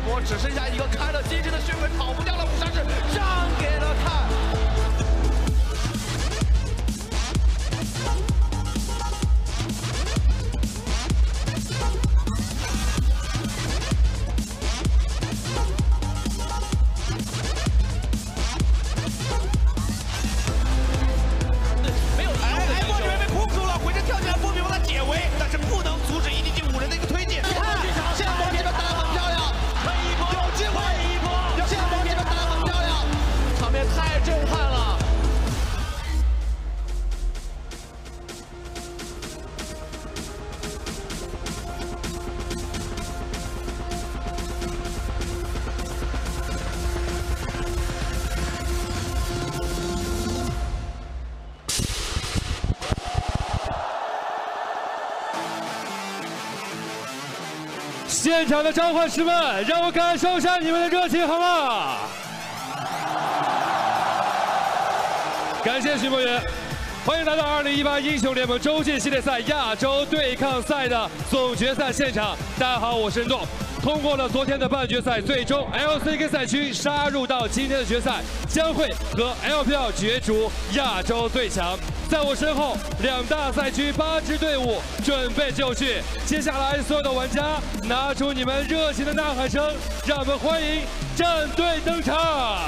波，只剩下一个开了机制的血鬼跑不掉了，五杀是让给了他。 现场的召唤师们，让我感受一下你们的热情好吗？感谢徐博远，欢迎来到2018英雄联盟洲际系列赛亚洲对抗赛的总决赛现场。大家好，我是任重。通过了昨天的半决赛，最终 LCK 赛区杀入到今天的决赛，将会和 LPL 角逐亚洲最强。 在我身后，2大赛区8支队伍准备就绪。接下来，所有的玩家拿出你们热情的呐喊声，让我们欢迎战队登场。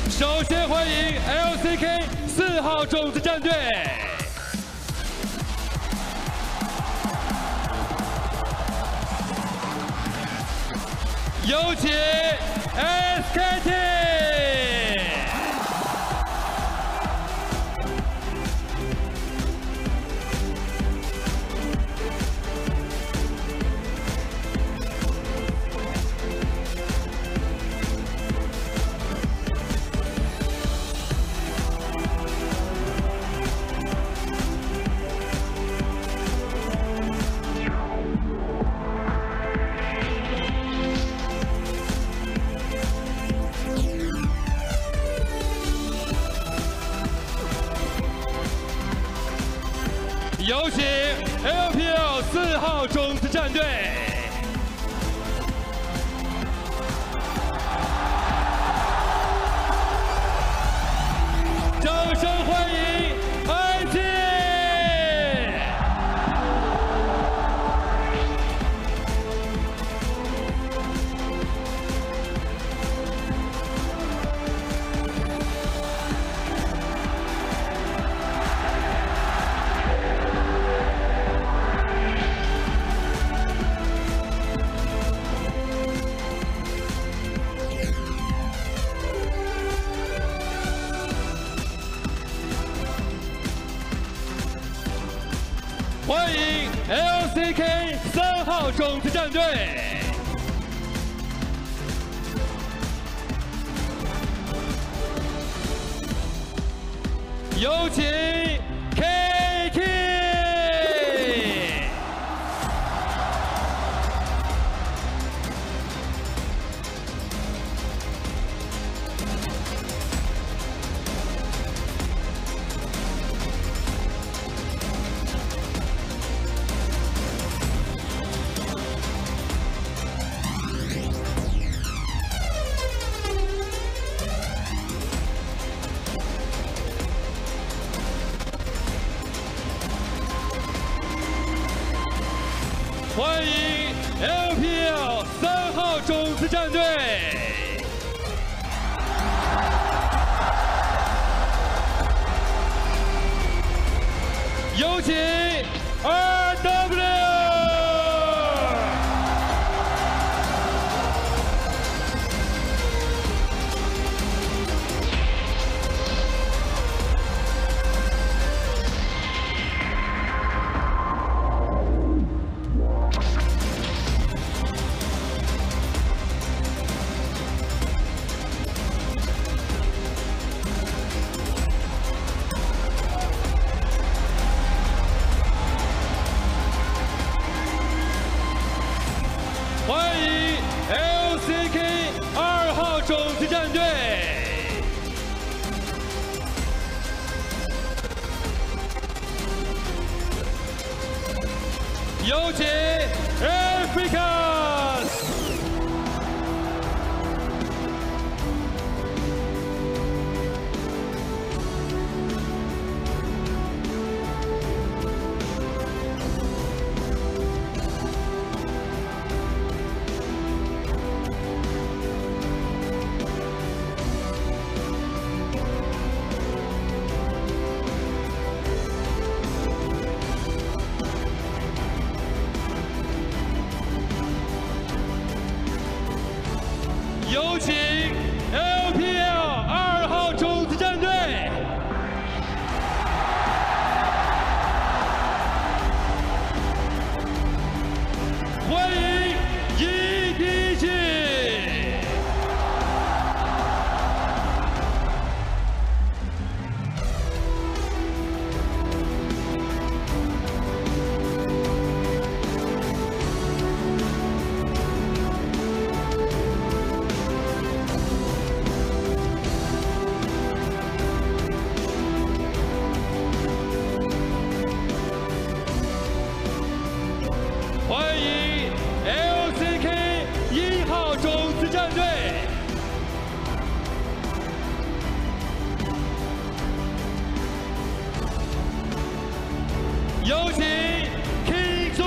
首先欢迎 LCK 4号种子战队，有请 SKT。 有请 LPL 4号种子战队，掌声欢迎IT。欢迎 LCK 3号种子战队，有请 KK。 欢迎 LPL 3号种子战队，有请 RW。有请 Invictus。 有请 LPL 2号种子战队，欢迎Invictus。欢迎 LCK 1号种子战队，有请 King 总。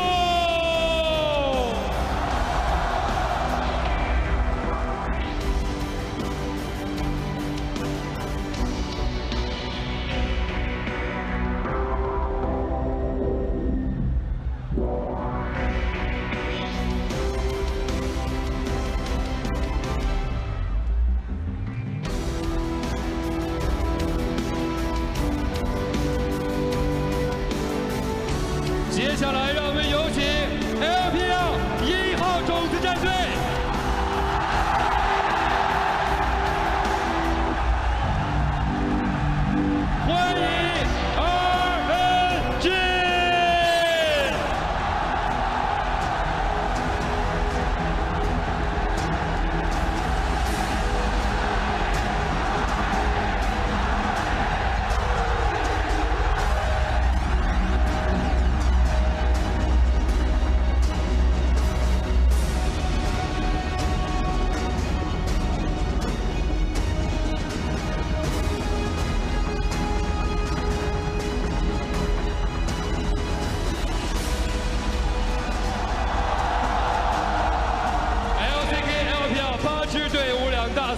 接下来，让我们有请 LPL 1号种子战队，欢迎RNG。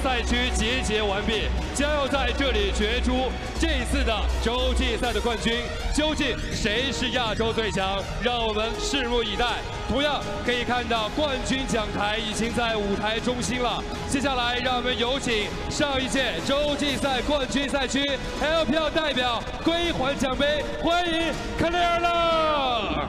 赛区集结完毕，将要在这里决出这次的洲际赛的冠军。究竟谁是亚洲最强？让我们拭目以待。同样可以看到冠军奖台已经在舞台中心了。接下来，让我们有请上一届洲际赛冠军赛区 LPL 代表归还奖杯，欢迎FLICKR。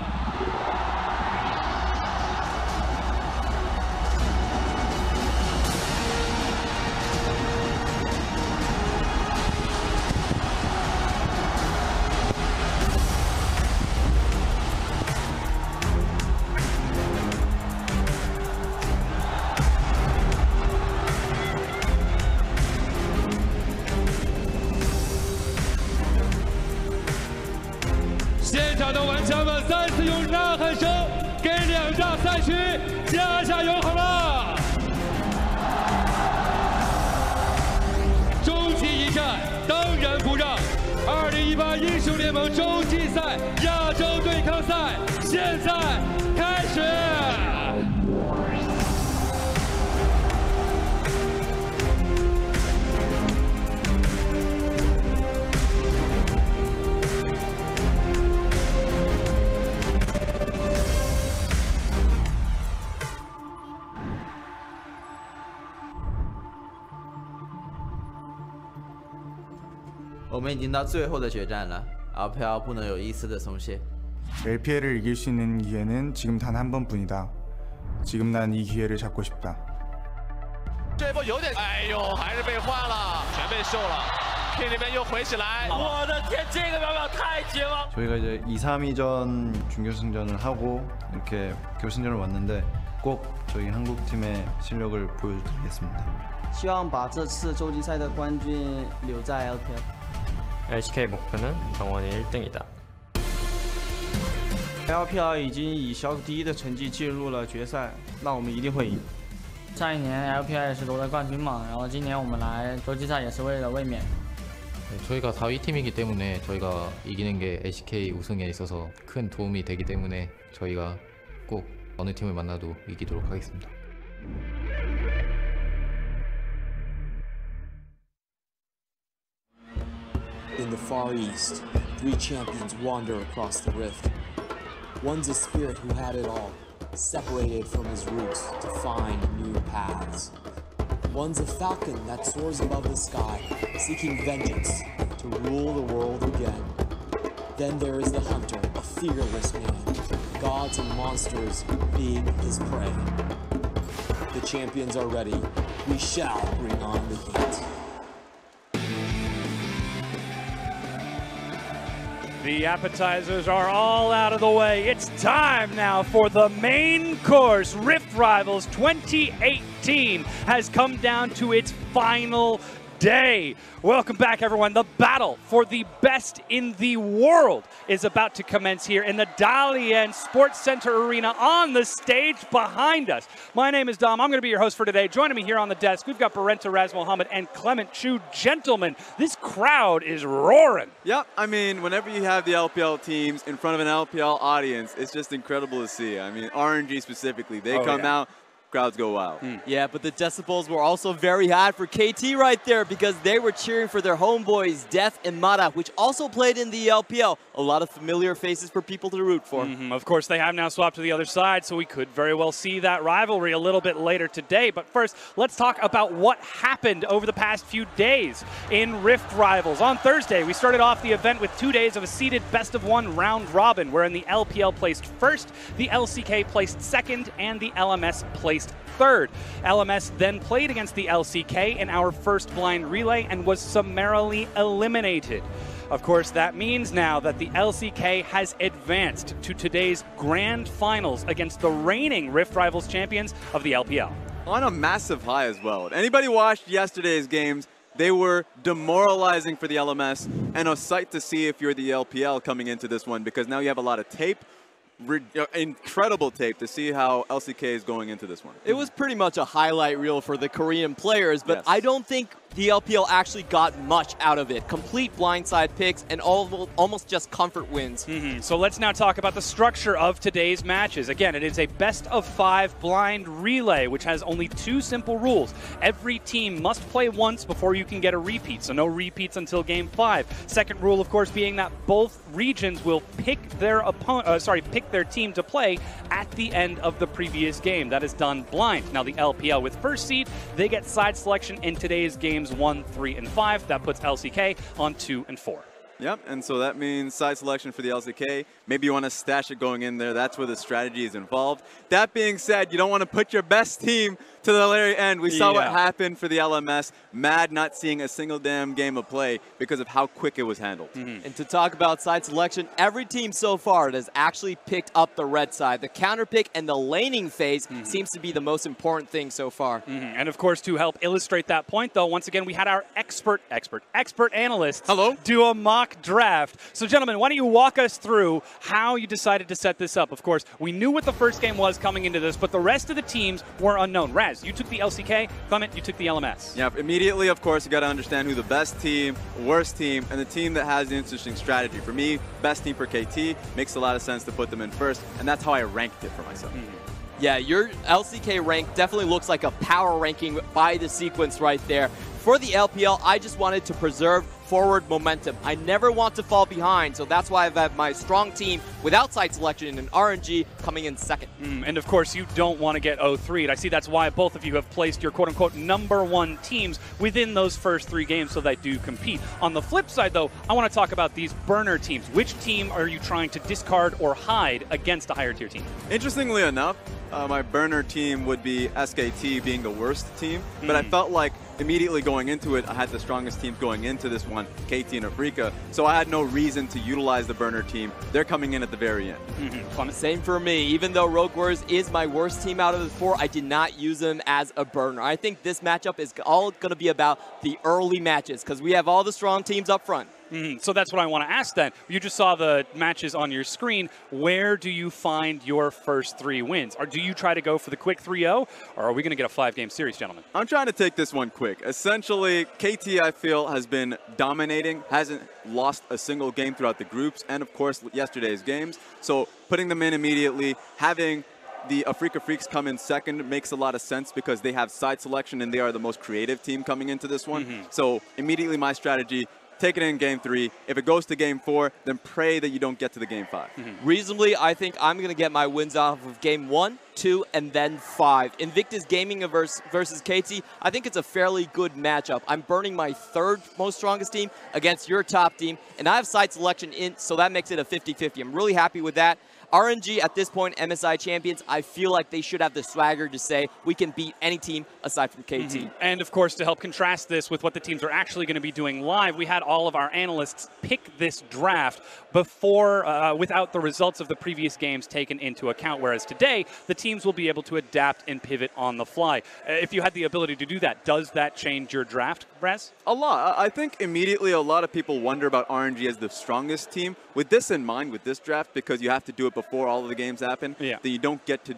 现场的玩家们再次用呐喊声给两大赛区加油好吗？终极一战当然不让，2018英雄联盟洲际赛亚洲对抗赛现在开始。 我们已经到最后的决战了 ，LPL 不能有一丝的松懈。 LPL을 이길 수 있는 기회는 지금 단 한 번뿐이다. 지금 난 이 기회를 잡고 싶다. 这波有点，哎呦，还是被换了，全被秀了。K 那边又回起来，我的天，这个秒秒太绝望。 저희가 이제 2, 3위전 준결승전을 하고 이렇게 결승전을 왔는데 꼭 저희 한국팀의 실력을 보여드리겠습니다. 希望把这次洲际赛的冠军留在 LPL. LCK 목표는 정원이 1등이다. LPL 已经以小组第1的成绩进入了决赛，那我们一定会赢。上一年 LPL 也是夺得冠军嘛，然后今年我们来洲际赛也是为了卫冕。 저희가 4위 팀이기 때문에 저희가 이기는 게 LCK 우승에 있어서 큰 도움이 되기 때문에 저희가 꼭 어느 팀을 만나도 이기도록 하겠습니다. In the Far East, 3 champions wander across the rift. One's a spirit who had it all, separated from his roots to find new paths. One's a falcon that soars above the sky, seeking vengeance to rule the world again. Then there is the hunter, a fearless man, gods and monsters being his prey. The champions are ready. We shall bring on the heat. The appetizers are all out of the way. It's time now for the main course. Rift Rivals 2018 has come down to its final day. Welcome back, everyone. The battle for the best in the world is about to commence here in the Dalian Sports Center Arena on the stage behind us. My name is Dom. I'm going to be your host for today. Joining me here on the desk, we've got Barenta Raz Mohammed and Clement Chu. Gentlemen, this crowd is roaring. Yep, I mean, whenever you have the LPL teams in front of an LPL audience, it's just incredible to see. I mean, RNG specifically, they come out, crowds go wild. Yeah, but the decibels were also very high for KT right there because they were cheering for their homeboys, Death and Mata, which also played in the LPL. A lot of familiar faces for people to root for. Of course, they have now swapped to the other side, so we could very well see that rivalry a little bit later today. But first, let's talk about what happened over the past few days in Rift Rivals. On Thursday, we started off the event with 2 days of a seeded best-of-1 round robin, wherein the LPL placed first, the LCK placed second, and the LMS placed third. LMS then played against the LCK in our first blind relay and was summarily eliminated. Of course, that means now that the LCK has advanced to today's grand finals against the reigning Rift Rivals champions of the LPL. On a massive high as well. If anybody watched yesterday's games, they were demoralizing for the LMS and a sight to see if you're the LPL coming into this one because now you have a lot of tape. Incredible tape to see how LCK is going into this one. It was pretty much a highlight reel for the Korean players, but I don't think the LPL actually got much out of it. Complete blindside picks and almost just comfort wins. So let's now talk about the structure of today's matches. Again, it is a best-of-5 blind relay, which has only 2 simple rules. Every team must play once before you can get a repeat, so no repeats until Game 5. Second rule, of course, being that both regions will pick their pick their team to play at the end of the previous game. That is done blind. Now, the LPL with first seed, they get side selection in today's games 1, 3, and 5. That puts LCK on 2 and 4. Yep, and so that means side selection for the LCK. Maybe you want to stash it going in there. That's where the strategy is involved. That being said, you don't want to put your best team to the very end. We saw what happened for the LMS. Mad not seeing a single damn game of play because of how quick it was handled. And to talk about side selection, every team so far has actually picked up the red side. The counter pick and the laning phase seems to be the most important thing so far. And of course, to help illustrate that point, though, once again, we had our expert analysts do a mock draft. So, gentlemen, why don't you walk us through how you decided to set this up? Of course, we knew what the first game was coming into this, but the rest of the teams were unknown. Raz, you took the LCK. Clement, you took the LMS. Yeah, immediately, of course, you got to understand who the best team, worst team, and the team that has the interesting strategy. For me, best team for KT makes a lot of sense to put them in first, and that's how I ranked it for myself. Yeah, your LCK rank definitely looks like a power ranking by the sequence right there. For the LPL, I just wanted to preserve forward momentum. I never want to fall behind, so that's why I've had my strong team without side selection and RNG coming in second. And of course, you don't want to get 0-3'd. I see that's why both of you have placed your quote-unquote #1 teams within those first 3 games so they do compete. On the flip side, though, I want to talk about these burner teams. Which team are you trying to discard or hide against a higher tier team? Interestingly enough, my burner team would be SKT being the worst team, but I felt like immediately going into it, I had the strongest teams going into this one, KT and Afrika, so I had no reason to utilize the burner team. They're coming in at the very end. Same for me. Even though Rogue Warriors is my worst team out of the 4, I did not use them as a burner. I think this matchup is all going to be about the early matches because we have all the strong teams up front. So that's what I want to ask then. You just saw the matches on your screen. Where do you find your first 3 wins? Or do you try to go for the quick 3-0? Or are we going to get a 5-game series, gentlemen? I'm trying to take this one quick. Essentially, KT, I feel, has been dominating, hasn't lost a single game throughout the groups, and of course, yesterday's games. So putting them in immediately, having the FLICKR Freaks come in second makes a lot of sense because they have side selection and they are the most creative team coming into this one. So immediately my strategy, take it in game 3. If it goes to game 4, then pray that you don't get to the game 5. Reasonably, I think I'm going to get my wins off of game 1, 2, and then 5. Invictus Gaming versus KT, I think it's a fairly good matchup. I'm burning my 3rd most strongest team against your top team, and I have side selection in, so that makes it a 50-50. I'm really happy with that. RNG at this point, MSI champions, I feel like they should have the swagger to say we can beat any team aside from KT. And of course, to help contrast this with what the teams are actually going to be doing live, we had all of our analysts pick this draft before, without the results of the previous games taken into account, whereas today, the teams will be able to adapt and pivot on the fly. If you had the ability to do that, does that change your draft, Braz? A lot. I think immediately a lot of people wonder about RNG as the strongest team. With this in mind, with this draft, because you have to do it before all of the games happen, that you don't get to,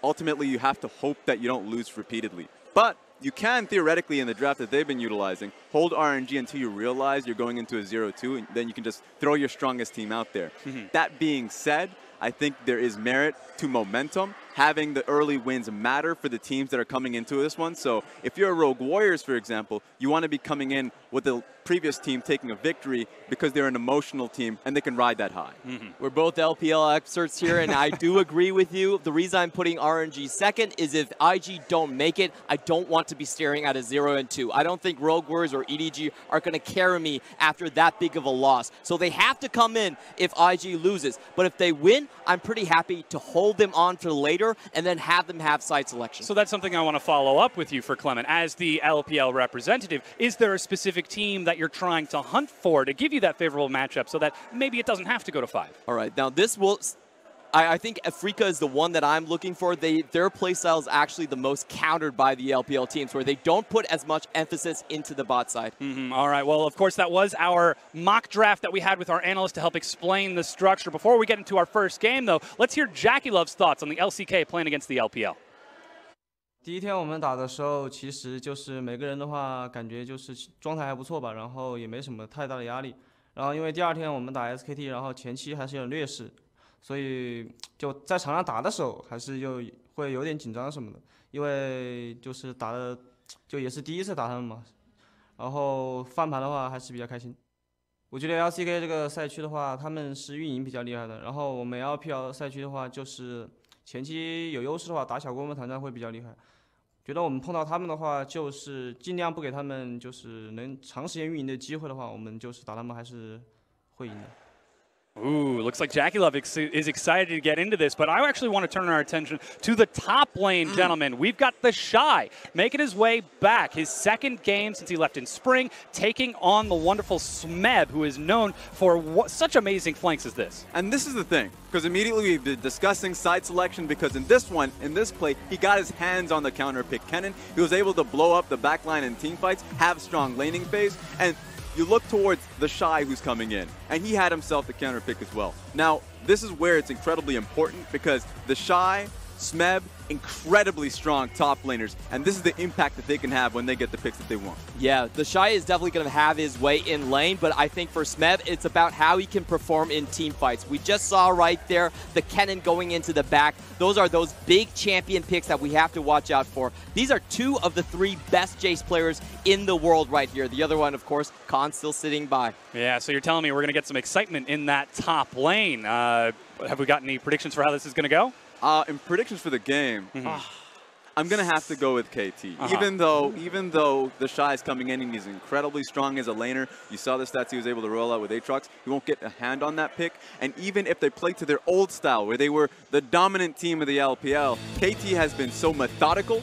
ultimately you have to hope that you don't lose repeatedly. But you can theoretically in the draft that they've been utilizing, hold RNG until you realize you're going into a 0-2, and then you can just throw your strongest team out there. That being said, I think there is merit to momentum. Having the early wins matter for the teams that are coming into this one. So if you're a Rogue Warriors, for example, you want to be coming in with the previous team taking a victory because they're an emotional team and they can ride that high. We're both LPL experts here, and I do agree with you. The reason I'm putting RNG second is if IG don't make it, I don't want to be staring at a 0-2. I don't think Rogue Warriors or EDG are going to carry me after that big of a loss. So they have to come in if IG loses. But if they win, I'm pretty happy to hold them on for later and then have them have side selection. So that's something I want to follow up with you for, Clement. As the LPL representative, is there a specific team that you're trying to hunt for to give you that favorable matchup so that maybe it doesn't have to go to 5? All right, now this will... I think FLICKR is the one that I'm looking for. Their playstyle is actually the most countered by the LPL teams, where they don't put as much emphasis into the bot side. All right, well, of course, that was our mock draft that we had with our analysts to help explain the structure. Before we get into our first game, though, let's hear Jackie Love's thoughts on the LCK playing against the LPL. 第一天我们打的时候，其实就是每个人的话，感觉就是状态还不错吧，然后也没什么太大的压力。然后因为第2天我们打 SKT， 然后前期还是有劣势。 所以就在场上打的时候，还是会有点紧张什么的，因为就是打的就也是第一次打他们嘛，然后翻盘的话还是比较开心。我觉得 LCK 这个赛区的话，他们是运营比较厉害的，然后我们 LPL 赛区的话，就是前期有优势的话，打小规模团战会比较厉害。觉得我们碰到他们的话，就是尽量不给他们就是能长时间运营的机会的话，我们就是打他们还是会赢的。 Ooh, looks like Jackie Love is excited to get into this, but I actually want to turn our attention to the top lane, gentlemen. We've got the Shy making his way back, his 2nd game since he left in spring, taking on the wonderful Smeb, who is known for such amazing flanks as this. And this is the thing, because immediately we've been discussing side selection, because in this one, in this play, he got his hands on the counter pick Kennen. He was able to blow up the backline in team fights, have strong laning phase, and you look towards the Shy who's coming in, and he had himself the counter pick as well. Now, this is where it's incredibly important because the Shy, Smeb, incredibly strong top laners, and this is the impact that they can have when they get the picks that they want. Yeah, the Shy is definitely going to have his way in lane, but I think for Smeb, it's about how he can perform in team fights. We just saw right there the Kennen going into the back. Those are those big champion picks that we have to watch out for. These are 2 of the 3 best Jace players in the world right here. The other one, of course, Khan still sitting by. Yeah, so you're telling me we're going to get some excitement in that top lane. Have we got any predictions for how this is going to go? In predictions for the game, I'm going to have to go with KT. Even though the Shy is coming in and he's incredibly strong as a laner, you saw the stats he was able to roll out with Aatrox, he won't get a hand on that pick. And even if they play to their old style, where they were the dominant team of the LPL, KT has been so methodical,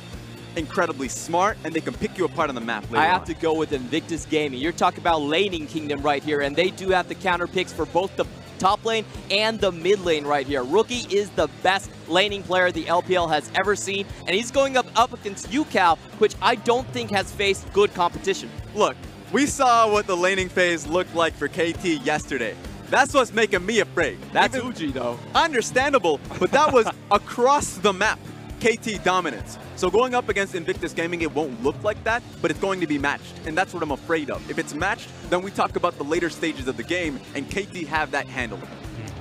incredibly smart, and they can pick you apart on the map later I have to go with Invictus Gaming. You're talking about laning kingdom right here, and they do have the counter picks for both the top lane and the mid lane right here. Rookie is the best laning player the LPL has ever seen, and he's going up against UCal, which I don't think has faced good competition. Look, We saw what the laning phase looked like for KT yesterday. That's what's making me afraid. That's Uji, though. Understandable, but that was across the map KT dominance. So going up against Invictus Gaming, it won't look like that, but it's going to be matched, and that's what I'm afraid of. If it's matched, then we talk about the later stages of the game, and KT have that handled.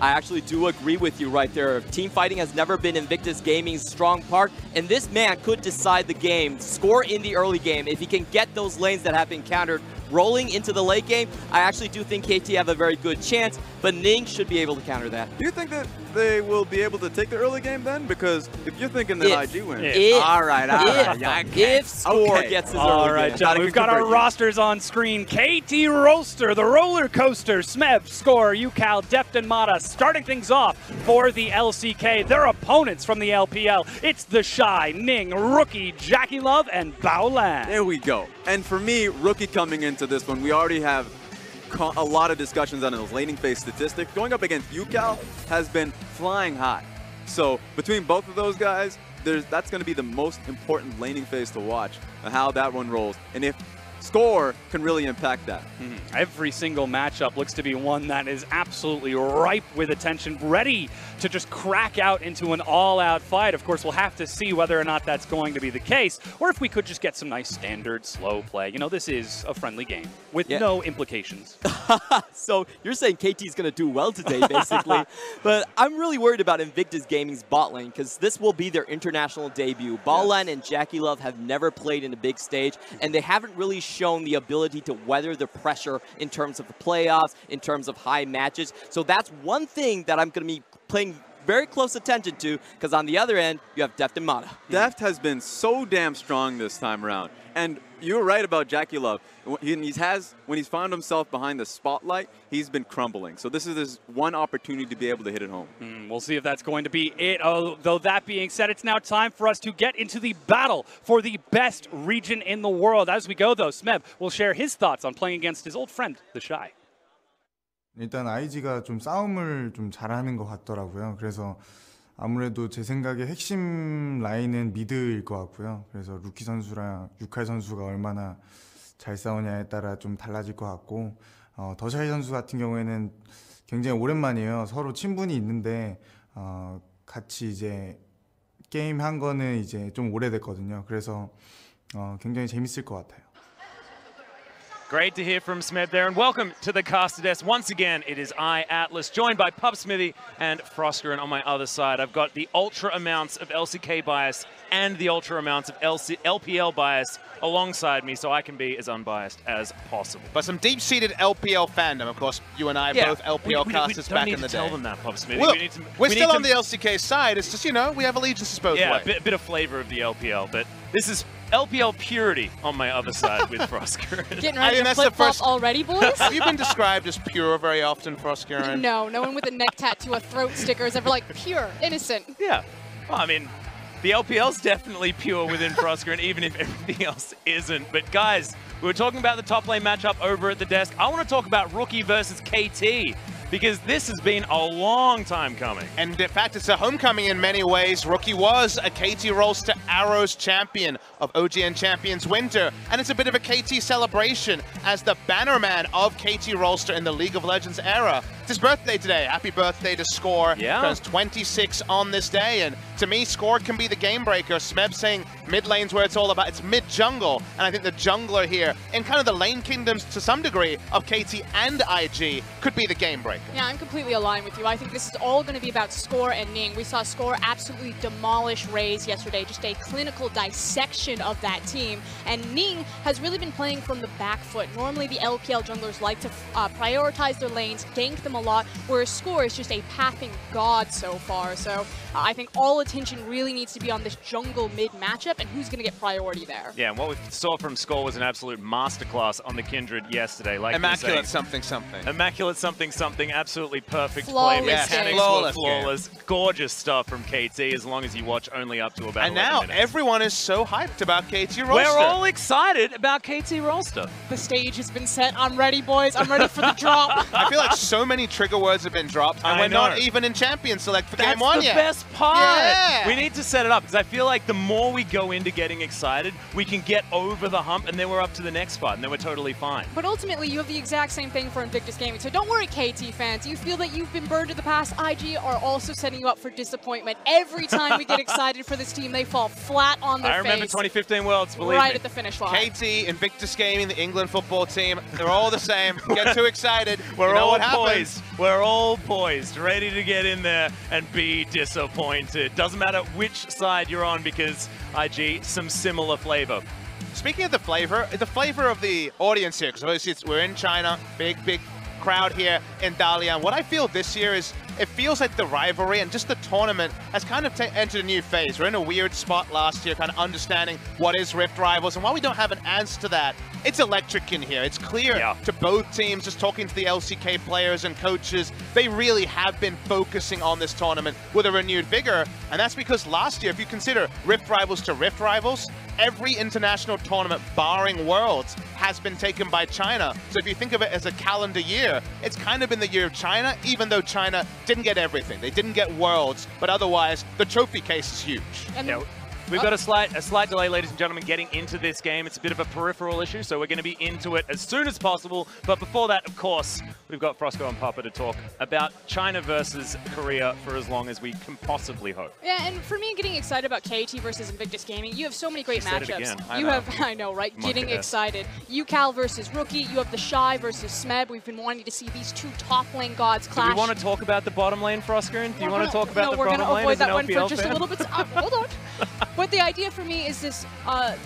I actually do agree with you right there. Team fighting has never been Invictus Gaming's strong part, and this man could decide the game, score in the early game. If he can get those lanes that have been countered rolling into the late game, I actually do think KT have a very good chance, but Ning should be able to counter that. Do you think that they will be able to take the early game then? Because if you're thinking that IG wins. All right. If Score gets his early game. All right, John, we've got our rosters on screen. KT Rolster, the roller coaster, Smeb, Score, UCal, Deft, and Mata starting things off for the LCK. Their opponents from the LPL, it's the Shy, Ning, Rookie, Jackie Love, and Baolan. There we go. And for me, Rookie coming into this one, we already have a lot of discussions on those laning phase statistics. Going up against UCal has been flying high. So between both of those guys, that's going to be the most important laning phase to watch and how that one rolls. And if Score can really impact that. Every single matchup looks to be one that is absolutely ripe with attention, ready to just crack out into an all-out fight. Of course, we'll have to see whether or not that's going to be the case, or if we could just get some nice standard slow play. You know, this is a friendly game with no implications. So you're saying KT's going to do well today, basically. But I'm really worried about Invictus Gaming's bot lane, because this will be their international debut. Baolan and Jackie Love have never played in a big stage, and they haven't really shown the ability to weather the pressure in terms of the playoffs, in terms of high matches. So that's one thing that I'm going to be paying very close attention to, because on the other end, you have Deft and Mata. Deft has been so damn strong this time around. And you're right about Jackie Love. When he's found himself behind the spotlight, he's been crumbling. So this is his one opportunity to be able to hit it home. We'll see if that's going to be it. Though that being said, it's now time for us to get into the battle for the best region in the world. As we go, though, Smeb will share his thoughts on playing against his old friend, the Shy. 일단 IG가 좀 싸움을 좀 잘하는 것 같더라고요. 그래서 아무래도 제 생각에 핵심 라인은 미드일 것 같고요. 그래서 루키 선수랑 유칼 선수가 얼마나 잘 싸우냐에 따라 좀 달라질 것 같고, 더샤이 선수 같은 경우에는 굉장히 오랜만이에요. 서로 친분이 있는데 같이 이제 게임 한 거는 이제 좀 오래됐거든요. 그래서 굉장히 재밌을 것 같아요. Great to hear from Smeb there, and welcome to the caster desk. Once again, it is I, Atlas, joined by Pub Smithy and FLICKR, and on my other side, I've got the ultra amounts of LCK bias and the ultra amounts of LPL bias alongside me, so I can be as unbiased as possible. But some deep-seated LPL fandom, of course. You and I are both LPL casters back in the day. We don't need to tell them that, Pub Smithy. Well, we're still on the LCK side. It's just, you know, we have allegiances both ways. Yeah, a bit of flavor of the LPL, but this is LPL purity on my other side with FLICKR. Getting ready to flip-flop already, boys? Have you been described as pure very often, FLICKR? No, no one with a neck tattoo, a throat sticker is ever like pure, innocent. Yeah, well, I mean, the LPL's definitely pure within FLICKR, and even if everything else isn't. But guys, we were talking about the top lane matchup over at the desk. I want to talk about Rookie versus KT, because this has been a long time coming. And in fact, it's a homecoming in many ways. Rookie was a KT Rolster Arrows champion of OGN Champions Winter, and it's a bit of a KT celebration as the bannerman of KT Rolster in the League of Legends era. It's his birthday today. Happy birthday to Score. Yeah. Turns 26 on this day, and to me, Score can be the game breaker. Smeb saying mid lane's where it's all about. It's mid jungle, and I think the jungler here, in kind of the lane kingdoms to some degree of KT and IG, could be the game breaker. Yeah, I'm completely aligned with you. I think this is all going to be about Score and Ning. We saw Score absolutely demolish Raze yesterday, just a clinical dissection of that team. And Ning has really been playing from the back foot. Normally, the LPL junglers like to prioritize their lanes, gank them a lot, whereas Score is just a pathing god so far. So I think all attention really needs to be on this jungle mid matchup and who's going to get priority there. Yeah, and what we saw from Score was an absolute masterclass on the Kindred yesterday. Like immaculate something something. Immaculate something something. Absolutely perfect flawless play. Mechanics were flawless. Game. Gorgeous stuff from KT, as long as you watch only up to about And now minutes. everyone is so hyped about KT Rolster. We're all excited about KT Rolster. The stage has been set. I'm ready, boys. I'm ready for the drop. I feel like so many many trigger words have been dropped, and we're not even in Champion Select for Game 1 yet. That's the best part. Yeah. We need to set it up, because I feel like the more we go into getting excited, we can get over the hump, and then we're up to the next fight, and then we're totally fine. But ultimately, you have the exact same thing for Invictus Gaming. So don't worry, KT fans. You feel that you've been burned in the past. IG are also setting you up for disappointment. Every time we get excited for this team, they fall flat on their face. I remember 2015 Worlds, believe right me. at the finish line. KT, Invictus Gaming, the England football team, they're all the same. Get too excited. We're you know all what happens. poised. We're all poised, ready to get in there and be disappointed. Doesn't matter which side you're on, because IG, some similar flavor. Speaking of the flavor of the audience here, because obviously we're in China, big crowd here in Dalian. What I feel this year is it feels like the rivalry and just the tournament has kind of entered a new phase. We're in a weird spot last year, kind of understanding what is Rift Rivals, and while we don't have an answer to that, it's electric in here. It's clear to both teams, just talking to the LCK players and coaches, they really have been focusing on this tournament with a renewed vigor, and that's because last year, if you consider Rift Rivals to Rift Rivals, every international tournament, barring Worlds, has been taken by China. So if you think of it as a calendar year, it's kind of been the year of China, even though China didn't get everything. They didn't get Worlds, but otherwise, the trophy case is huge. Yeah, we've got a slight delay, ladies and gentlemen, getting into this game. It's a bit of a peripheral issue, so we're going to be into it as soon as possible. But before that, of course, we've got Frosco and Papa to talk about China versus Korea for as long as we can possibly hope. Yeah, and for me, getting excited about KT versus Invictus Gaming, you have so many great She said it matchups. again. You have, I know, right? Getting excited. UCal versus Rookie. You have the Shy versus Smeb. We've been wanting to see these two top lane gods clash. Do we want to talk about the bottom lane, Frosco? Do you want to talk about the bottom lane? No, we're going to avoid that one LPL for just fan? a little bit. Hold on. But the idea for me is this,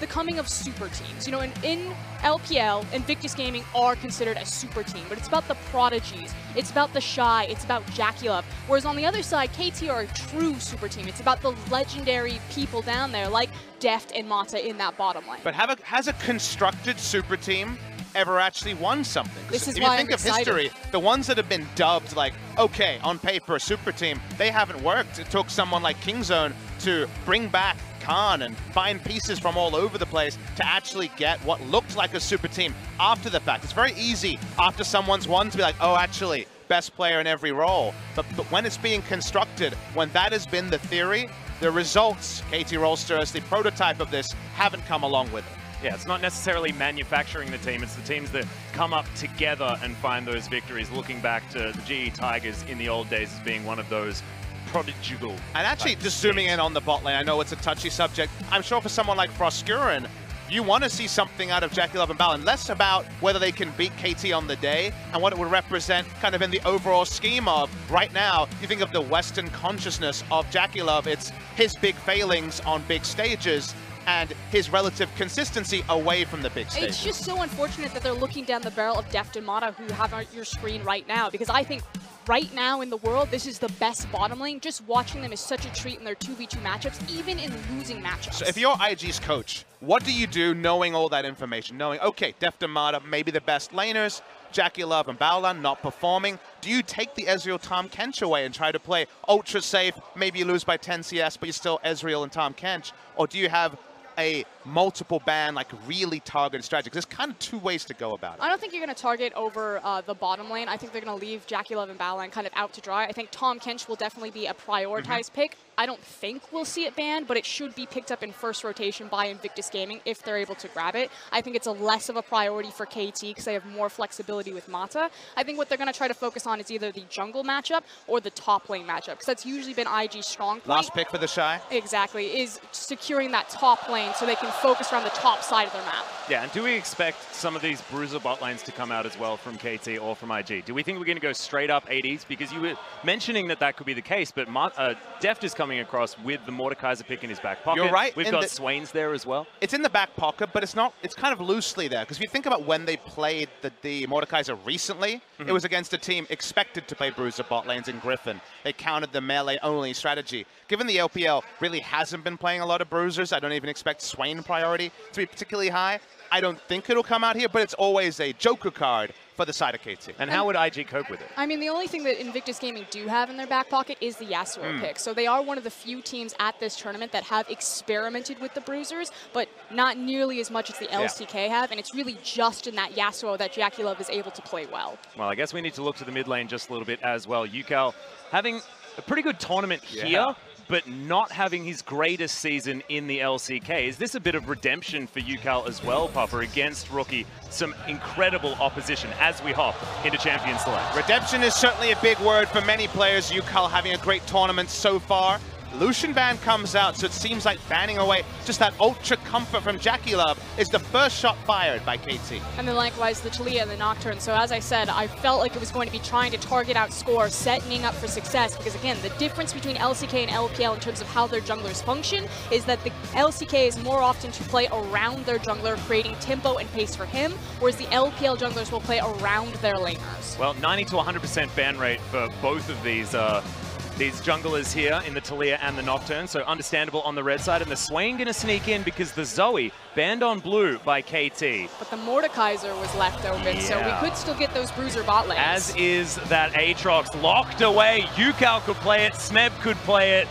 the coming of super teams. You know, in LPL, Invictus Gaming are considered a super team, but it's about the prodigies. It's about the Shy. It's about JackieLove. Whereas on the other side, KT are a true super team. It's about the legendary people down there, like Deft and Mata in that bottom lane. But has a constructed super team ever actually won something? This is if why you think I'm of excited. history, the ones that have been dubbed like, okay, on paper, a super team, they haven't worked. It took someone like Kingzone to bring back Khan and find pieces from all over the place to actually get what looked like a super team after the fact. It's very easy after someone's won to be like, oh, actually, best player in every role. But when it's being constructed, when that has been the theory, the results, KT Rolster as the prototype of this, haven't come along with it. Yeah, it's not necessarily manufacturing the team, it's the teams that come up together and find those victories, looking back to the GE Tigers in the old days as being one of those prodigal. And actually, just zooming in on the bot lane, I know it's a touchy subject. I'm sure for someone like Froskuren, you want to see something out of JackieLove and Balan, less about whether they can beat KT on the day and what it would represent kind of in the overall scheme of, right now, you think of the Western consciousness of JackieLove, it's his big failings on big stages and his relative consistency away from the big stage. It's just so unfortunate that they're looking down the barrel of Deft and Mata, who have on your screen right now, because I think right now in the world, this is the best bottom lane. Just watching them is such a treat in their 2v2 matchups, even in losing matchups. So if you're IG's coach, what do you do knowing all that information? Knowing, okay, Deft and Mata, maybe the best laners, JackieLove and Balan not performing. Do you take the Ezreal Tahm Kench away and try to play ultra safe? Maybe you lose by 10 CS, but you're still Ezreal and Tahm Kench. Or do you have a multiple ban, like really targeted strategy? There's kind of two ways to go about it. I don't think you're going to target over the bottom lane. I think they're going to leave JackieLove and Balan kind of out to dry. I think Tahm Kench will definitely be a prioritized pick. I don't think we'll see it banned, but it should be picked up in first rotation by Invictus Gaming if they're able to grab it. I think it's a less of a priority for KT because they have more flexibility with Mata. I think what they're going to try to focus on is either the jungle matchup or the top lane matchup, because that's usually been IG's strong point. Last pick for the Shy? Exactly, is securing that top lane so they can focus around the top side of their map. Yeah, and do we expect some of these bruiser bot lanes to come out as well from KT or from IG? Do we think we're going to go straight up 80s? Because you were mentioning that that could be the case, but Deft is coming across with the Mordekaiser pick in his back pocket. You're right. We've got Swain's there as well. It's in the back pocket, but it's not. It's kind of loosely there, because if you think about when they played the Mordekaiser recently, it was against a team expected to play bruiser bot lanes in Griffin. They countered the melee-only strategy. Given the LPL really hasn't been playing a lot of bruisers, I don't even expect Swain priority to be particularly high. I don't think it'll come out here, but it's always a joker card for the side of KT. And how would IG cope with it? I mean, the only thing that Invictus Gaming do have in their back pocket is the Yasuo pick. So they are one of the few teams at this tournament that have experimented with the bruisers, but not nearly as much as the LCK have. And it's really just in that Yasuo that JackeyLove is able to play well. Well, I guess we need to look to the mid lane just a little bit as well. Yukal having a pretty good tournament here, but not having his greatest season in the LCK. Is this a bit of redemption for Yukal as well, Papa, against Rookie? Some incredible opposition as we hop into Champion Select. Redemption is certainly a big word for many players. Yukal having a great tournament so far. Lucian ban comes out, so it seems like banning away just that ultra comfort from JackeyLove is the first shot fired by KT. And then likewise the Taliyah and the Nocturne. So as I said, I felt like it was going to be trying to target out score, set Ning up for success, because again, the difference between LCK and LPL in terms of how their junglers function is that the LCK is more often to play around their jungler, creating tempo and pace for him, whereas the LPL junglers will play around their laners. Well, 90 to 100% ban rate for both of these junglers here in the Taliyah and the Nocturne, so understandable on the red side. And the Swain gonna sneak in because the Zoe banned on blue by KT. But the Mordekaiser was left open, so we could still get those bruiser bot lanes. As is that Aatrox locked away. Yukal could play it, Smeb could play it.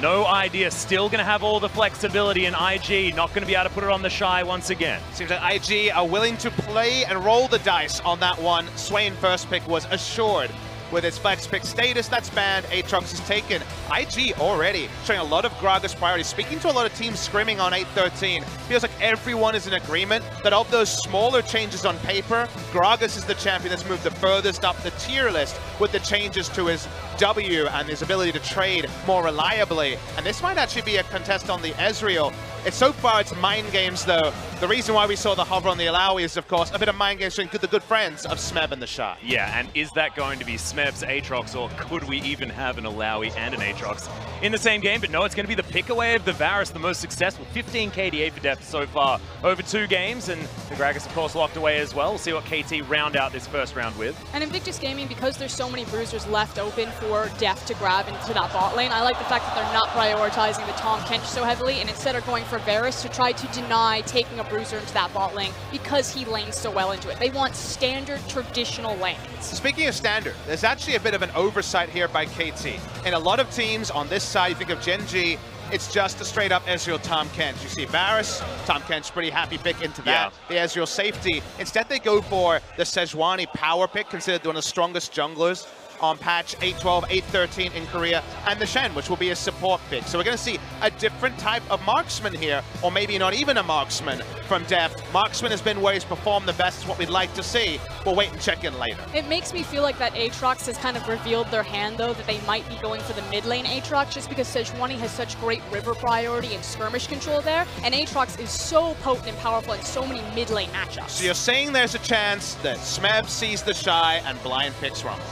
No idea, still gonna have all the flexibility, and IG not gonna be able to put it on the Shy once again. Seems like IG are willing to play and roll the dice on that one. Swain first pick was assured. With its flex pick status, that's banned. Aatrox is taken. IG already showing a lot of Gragas priority. Speaking to a lot of teams scrimming on 8-13, feels like everyone is in agreement that of those smaller changes on paper, Gragas is the champion that's moved the furthest up the tier list with the changes to his W and his ability to trade more reliably. And this might actually be a contest on the Ezreal. So far, it's mind games, though. The reason why we saw the hover on the Alawi is, of course, a bit of mind games showing the good friends of Smeb and the Shy. Yeah, and is that going to be Smeb's Aatrox, or could we even have an Alawi and an Aatrox in the same game? But no, it's going to be the pick away of the Varus, the most successful. 15 KDA for Deft so far over 2 games, and the Gragas, of course, locked away as well. We'll see what KT round out this first round with. And Invictus Gaming, because there's so many bruisers left open for Deft to grab into that bot lane, I like the fact that they're not prioritizing the Tahm Kench so heavily, and instead are going for Varus to try to deny taking a bruiser into that bot lane because he lanes so well into it. They want standard, traditional lanes. Speaking of standard, there's actually a bit of an oversight here by KT. In a lot of teams on this side, you think of Gen G, it's just a straight up Ezreal Tahm Kench. You see Varus, Tahm Kench, pretty happy pick into that. The Ezreal safety. Instead, they go for the Sejuani power pick, considered one of the strongest junglers on patch 8.12, 8.13 in Korea, and the Shen, which will be a support pick. So we're going to see a different type of marksman here, or maybe not even a marksman from Deft. Marksman has been where he's performed the best, is what we'd like to see. We'll wait and check in later. It makes me feel like that Aatrox has kind of revealed their hand, though, that they might be going for the mid lane Aatrox, just because Sejuani has such great river priority and skirmish control there, and Aatrox is so potent and powerful in so many mid lane matchups. So you're saying there's a chance that Smeb sees the Shy and blind picks Rumble.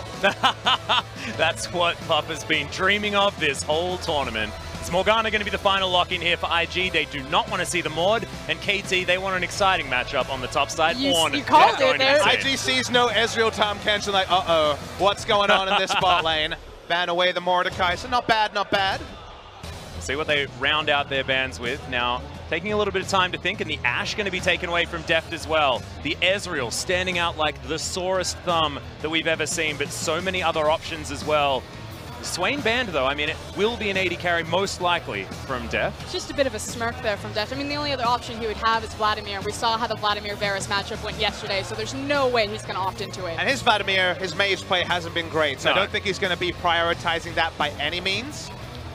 That's what Papa's been dreaming of this whole tournament. Is Morgana going to be the final lock-in here for IG? They do not want to see the Mord, and KT, they want an exciting matchup on the top side. You called it there. IG sees no Ezreal Tahm Kench and like, uh-oh, what's going on in this bot lane? Ban away the Mordecai, so not bad, not bad. See what they round out their bans with. Now, taking a little bit of time to think, and the Ashe going to be taken away from Deft as well. The Ezreal standing out like the sorest thumb that we've ever seen, but so many other options as well. Swain banned, though. I mean, it will be an AD carry, most likely, from Deft. Just a bit of a smirk there from Deft. I mean, the only other option he would have is Vladimir. We saw how the Vladimir-Varus matchup went yesterday, so there's no way he's going to opt into it. And his Vladimir, his mage play hasn't been great, so I don't think he's going to be prioritizing that by any means.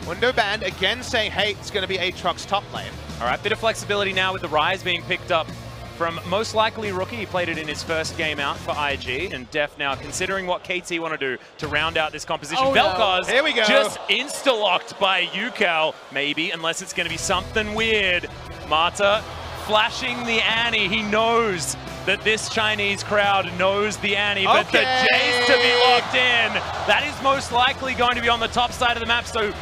Window banned, again saying, hey, it's going to be Aatrox top lane. All right, bit of flexibility now with the Rise being picked up from most likely Rookie. He played it in his first game out for IG, and Deft now considering what KT want to do to round out this composition. Vel'Koz Here we go. Just insta-locked by Yukal, maybe, unless it's going to be something weird. Mata flashing the Annie. He knows that this Chinese crowd knows the Annie, but the Jace to be locked in. That is most likely going to be on the top side of the map, so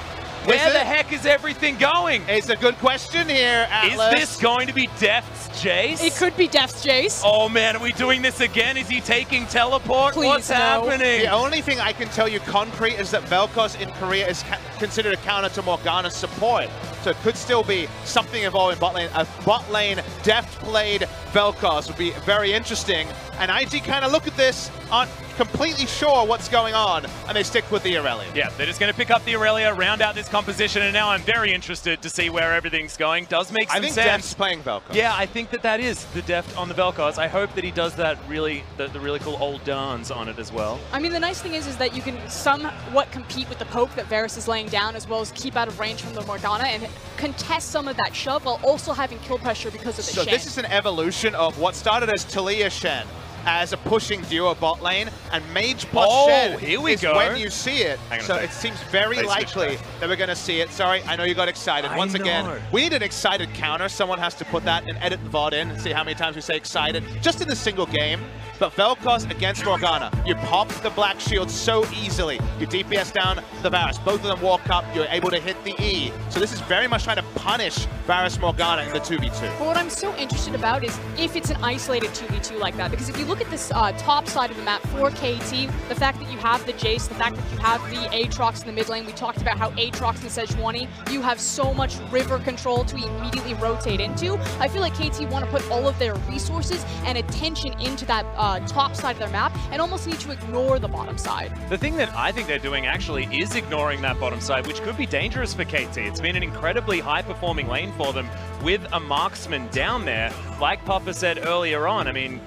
where the heck is everything going? It's a good question here, Atlas. Is this going to be Deft's Jace? It could be Deft's Jace. Oh man, are we doing this again? Is he taking teleport? Please, What's happening? The only thing I can tell you concrete is that Vel'Koz in Korea is considered a counter to Morgana's support. So it could still be something involving bot lane. A bot lane Deft played Vel'Koz would be very interesting. And IG kind of look at this, aren't completely sure what's going on, and they stick with the Aurelia. Yeah, they're just going to pick up the Aurelia, round out this composition, and now I'm very interested to see where everything's going. Does make some sense. I think Def's playing Vel'Koz. Yeah, I think that is the Deft on the Vel'Koz. I hope that he does that really, the really cool old dance on it as well. I mean, the nice thing is that you can somewhat compete with the poke that Varus is laying down, as well as keep out of range from the Morgana and contest some of that shove while also having kill pressure because of the So Shen. this is an evolution of what started as Taliyah Shen as a pushing duo bot lane, and Mage plus Shen here we is go. when you see it. So it seems very likely that we're going to see it. Sorry, I know you got excited. Once again, we need an excited counter. Someone has to put that and edit the VOD in and see how many times we say excited just in a single game. But Vel'Koz against Morgana, you pop the Black Shield so easily. You DPS down the Varus. Both of them walk up. You're able to hit the E. So this is very much trying to punish Varus Morgana in the 2v2. But what I'm so interested about is if it's an isolated 2v2 like that. Because if you look at this top side of the map for KT, the fact that you have the Jace, the fact that you have the Aatrox in the mid lane, we talked about how Aatrox in Sejuani, you have so much river control to immediately rotate into. I feel like KT want to put all of their resources and attention into that top side of their map and almost need to ignore the bottom side. The thing that I think they're doing actually is ignoring that bottom side, which could be dangerous for KT. It's been an incredibly high-performing lane for them with a marksman down there. Like Papa said earlier on, I mean,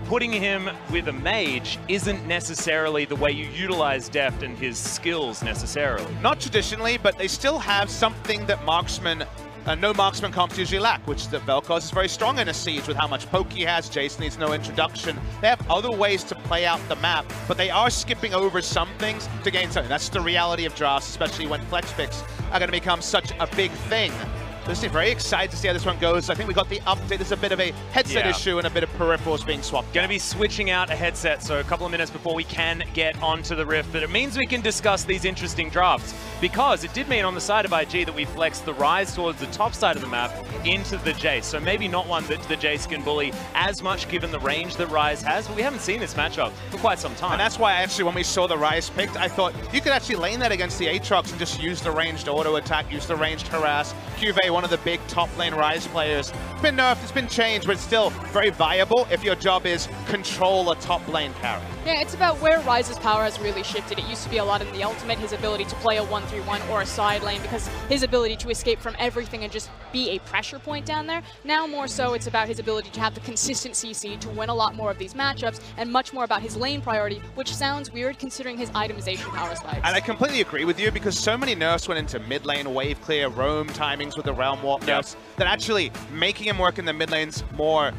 putting him with a mage isn't necessarily the way you utilize Deft and his skills necessarily. Not traditionally, but they still have something that marksman no marksman comps usually lack, which the Vel'Koz is very strong in a siege with how much poke he has. Jace needs no introduction. They have other ways to play out the map, but they are skipping over some things to gain something. That's the reality of drafts, especially when flex picks are going to become such a big thing. So very excited to see how this one goes. I think we got the update. There's a bit of a headset issue and a bit of peripherals being swapped. Going to be switching out a headset, so a couple of minutes before we can get onto the Rift. But it means we can discuss these interesting drafts, because it did mean on the side of IG that we flexed the Rise towards the top side of the map into the Jace. So maybe not one that the Jace can bully as much given the range that Rise has, but we haven't seen this matchup for quite some time. And that's why actually when we saw the Rise picked, I thought you could actually lane that against the Aatrox and just use the ranged auto attack, use the ranged harass. Cuvée, one of the big top lane Rise players. It's been nerfed, it's been changed, but it's still very viable if your job is control a top lane carry. Yeah, it's about where Rise's power has really shifted. It used to be a lot in the ultimate, his ability to play a 1-3-1 or a side lane, because his ability to escape from everything and just be a pressure point down there. Now more so it's about his ability to have the consistent CC to win a lot more of these matchups, and much more about his lane priority, which sounds weird considering his itemization power spikes. And I completely agree with you, because so many nerfs went into mid lane, wave clear, roam timings with the Realm Warp nerfs, that actually making him work in the mid lane's more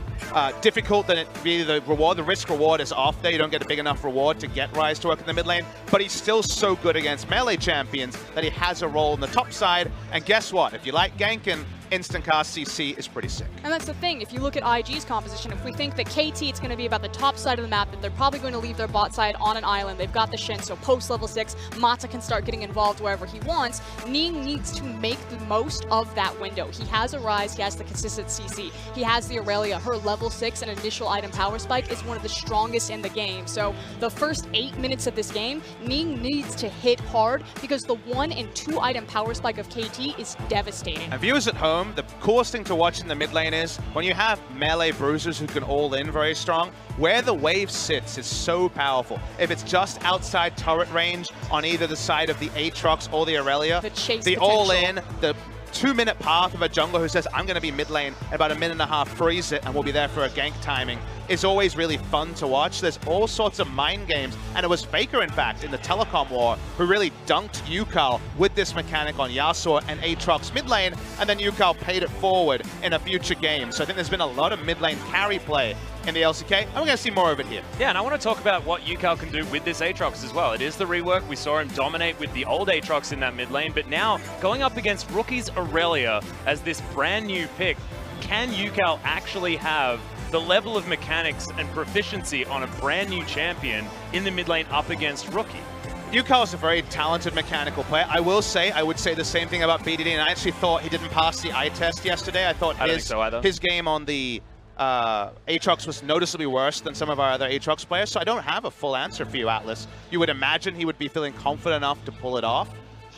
difficult than it really the reward. The risk reward is off there. You don't get a big enough reward to get Rise to work in the mid lane, but he's still so good against melee champions that he has a role in the top side. And guess what? If you like ganking, instant cast CC is pretty sick. And that's the thing, if you look at IG's composition, if we think that KT, it's going to be about the top side of the map, that they're probably going to leave their bot side on an island. They've got the Shen, so post level 6, Mata can start getting involved wherever he wants. Ning needs to make the most of that window. He has a Rise, he has the consistent CC, he has the Aurelia. Her level 6 and initial item power spike is one of the strongest in the game. So the first 8 minutes of this game, Ning needs to hit hard, because the 1 and 2 item power spike of KT is devastating. And viewers at home, the coolest thing to watch in the mid lane is when you have melee bruisers who can all in very strong, where the wave sits is so powerful. If it's just outside turret range on either the side of the Aatrox or the Aurelia, the all in, the 2-minute path of a jungler who says, I'm going to be mid lane, about a minute and a half, freeze it, and we'll be there for a gank timing, is always really fun to watch. There's all sorts of mind games, and it was FLICKR, in fact, in the telecom war, who really dunked Yukal with this mechanic on Yasuo and Aatrox mid lane, and then Yukal paid it forward in a future game. So I think there's been a lot of mid lane carry play in the LCK, and we're going to see more of it here. Yeah, and I want to talk about what Yukal can do with this Aatrox as well. It is the rework. We saw him dominate with the old Aatrox in that mid lane, but now going up against Rookie's Aurelia as this brand new pick, can Yukal actually have the level of mechanics and proficiency on a brand new champion in the mid lane up against Rookie? Yukal is a very talented mechanical player. I will say, I would say the same thing about BDD, and I actually thought he didn't pass the eye test yesterday. I thought his game on the Aatrox was noticeably worse than some of our other Aatrox players, so I don't have a full answer for you, Atlas. You would imagine he would be feeling confident enough to pull it off,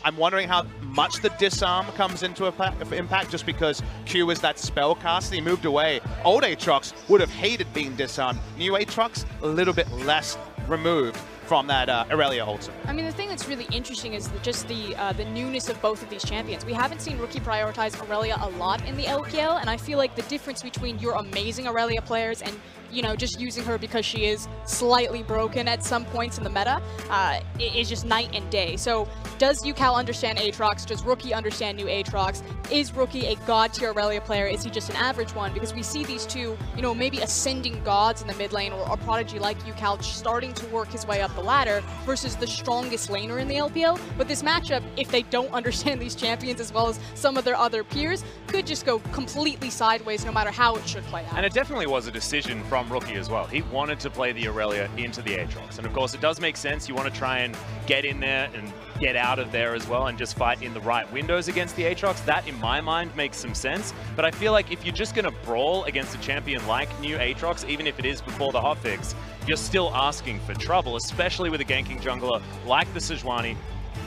I'm wondering how much the disarm comes into impact, just because Q is that spell cast. He moved away. Old Aatrox would have hated being disarmed. New Aatrox, a little bit less removed from that Aurelia ultimate. I mean, the thing that's really interesting is just the newness of both of these champions. We haven't seen Rookie prioritize Aurelia a lot in the LPL, and I feel like the difference between your amazing Aurelia players and, you know, just using her because she is slightly broken at some points in the meta is just night and day. So does UCal understand Aatrox? Does Rookie understand new Aatrox? Is Rookie a god tier Aurelia player? Is he just an average one? Because we see these two, you know, maybe ascending gods in the mid lane, or a prodigy like UCal starting to work his way up the ladder versus the strongest laner in the LPL. But this matchup, if they don't understand these champions as well as some of their other peers, could just go completely sideways no matter how it should play out. And it definitely was a decision from Rookie as well. He wanted to play the Aurelia into the Aatrox. And of course, it does make sense. You want to try and get in there and get out of there as well and just fight in the right windows against the Aatrox. That, in my mind, makes some sense. But I feel like if you're just going to brawl against a champion like new Aatrox, even if it is before the hotfix, you're still asking for trouble, especially with a ganking jungler like the Sejuani,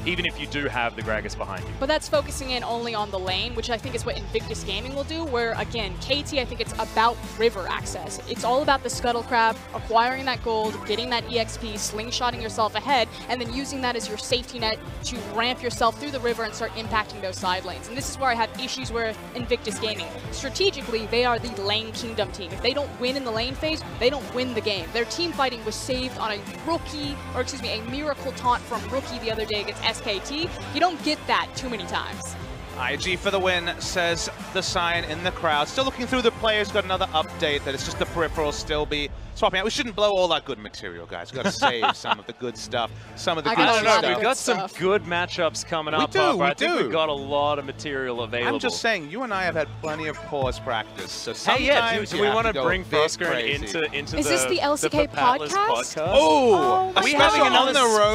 even if you do have the Gragas behind you. But that's focusing in only on the lane, which I think is what Invictus Gaming will do, where, again, KT, I think it's about river access. It's all about the Scuttle Crab, acquiring that gold, getting that EXP, slingshotting yourself ahead, and then using that as your safety net to ramp yourself through the river and start impacting those side lanes. And this is where I have issues with Invictus Gaming. Strategically, they are the lane kingdom team. If they don't win in the lane phase, they don't win the game. Their team fighting was saved on a Rookie, or excuse me, a miracle taunt from Rookie the other day against SKT. You don't get that too many times. IG for the win, says the sign in the crowd. Still looking through the players, got another update that it's just the peripherals still be swapping out. We shouldn't blow all our good material, guys. We've got to save some of the good stuff. Some of the good stuff. We've got some good matchups coming up. I think we've got a lot of material available. I'm just saying, you and I have had plenty of pause practice, so sometimes do we want to bring Frosker into Is this the LCK podcast? Oh, are we having another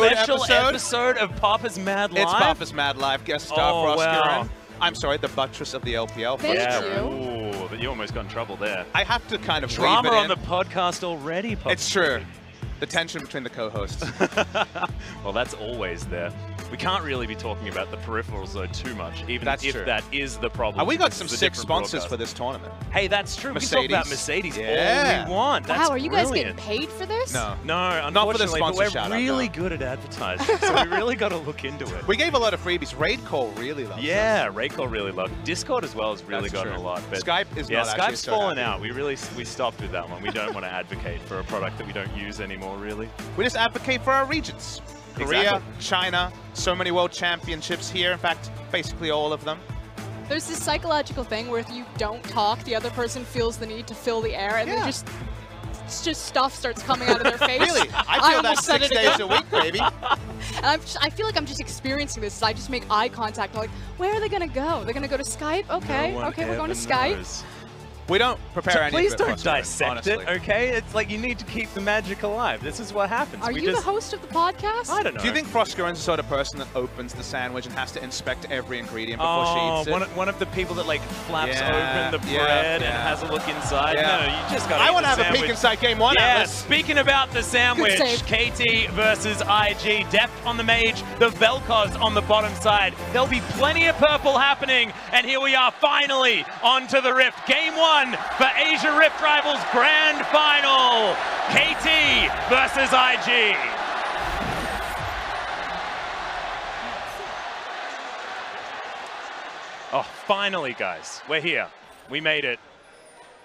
special episode? episode of Papa's Mad Live? It's Papa's Mad Live, guest star Frosker. Wow. I'm sorry, the buttress of the LPL. Thank you. Ooh, but you almost got in trouble there. I have to kind of drama leave it on the podcast already, Papa. It's true. The tension between the co-hosts. Well, that's always there. We can't really be talking about the peripherals, though, too much, even if that is the problem. We got some sick sponsors for this tournament. Hey, that's true. Mercedes. We can talk about Mercedes all we want. That's wow, are you guys brilliant. getting paid for this? No, not for the sponsor but we're really good at advertising, so we really got to look into it. We gave a lot of freebies. Raid Call really loves Yeah, Raid Call really loved it. Discord as well has really gotten a lot. But Skype is not actually Skype's fallen out. We stopped with that one. We don't want to advocate for a product that we don't use anymore, really. We just advocate for our regions. Korea, China, so many world championships here. In fact, basically all of them. There's this psychological thing where if you don't talk, the other person feels the need to fill the air, and they just stuff starts coming out of their face. Really? I feel that 6 days a week, baby. And I feel like I'm just experiencing this. I just make eye contact. I'm like, where are they going to go? They're going to go to Skype? Okay, okay, we're going to Skype. We don't prepare any Please of it, don't dissect honestly. it, okay? It's like you need to keep the magic alive. This is what happens. Are you the host of the podcast? I don't know. Do you think Froskeren's the sort of person that opens the sandwich and has to inspect every ingredient before she eats it? One of the people that like flaps open the bread and has a look inside? No, you just got to I want to have a peek inside game one, Atlas. Speaking about the sandwich, KT versus IG. Deft on the mage, the Vel'Koz on the bottom side. There'll be plenty of purple happening, and here we are finally onto the Rift. Game one for Asia Rift Rivals Grand Final. KT versus IG. Oh, finally, guys. We're here. We made it.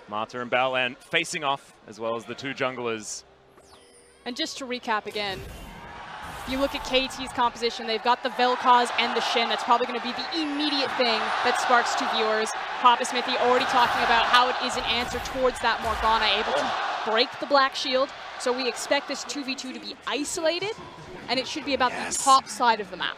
Marta and Baolan facing off, as well as the two junglers. And just to recap again, if you look at KT's composition, they've got the Vel'Koz and the Shin. That's probably going to be the immediate thing that sparks two viewers. Papa Smithy already talking about how it is an answer towards that Morgana, able to break the Black Shield. So we expect this 2v2 to be isolated, and it should be about the top side of the map.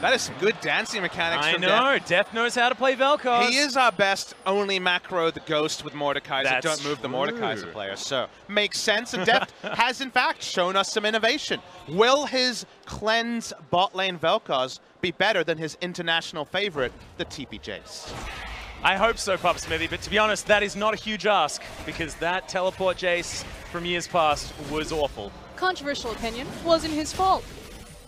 That is some good dancing mechanics from know. Deft knows how to play Vel'Koz. He is our best only macro, the Ghost with Mordekaiser. That's Don't move the true. Mordekaiser player. So makes sense. And Deft has, in fact, shown us some innovation. Will his cleanse bot lane Vel'Koz be better than his international favorite, the TP Jace? I hope so, Papa Smithy, but to be honest, that is not a huge ask, because that teleport Jace from years past was awful. Controversial opinion, wasn't his fault.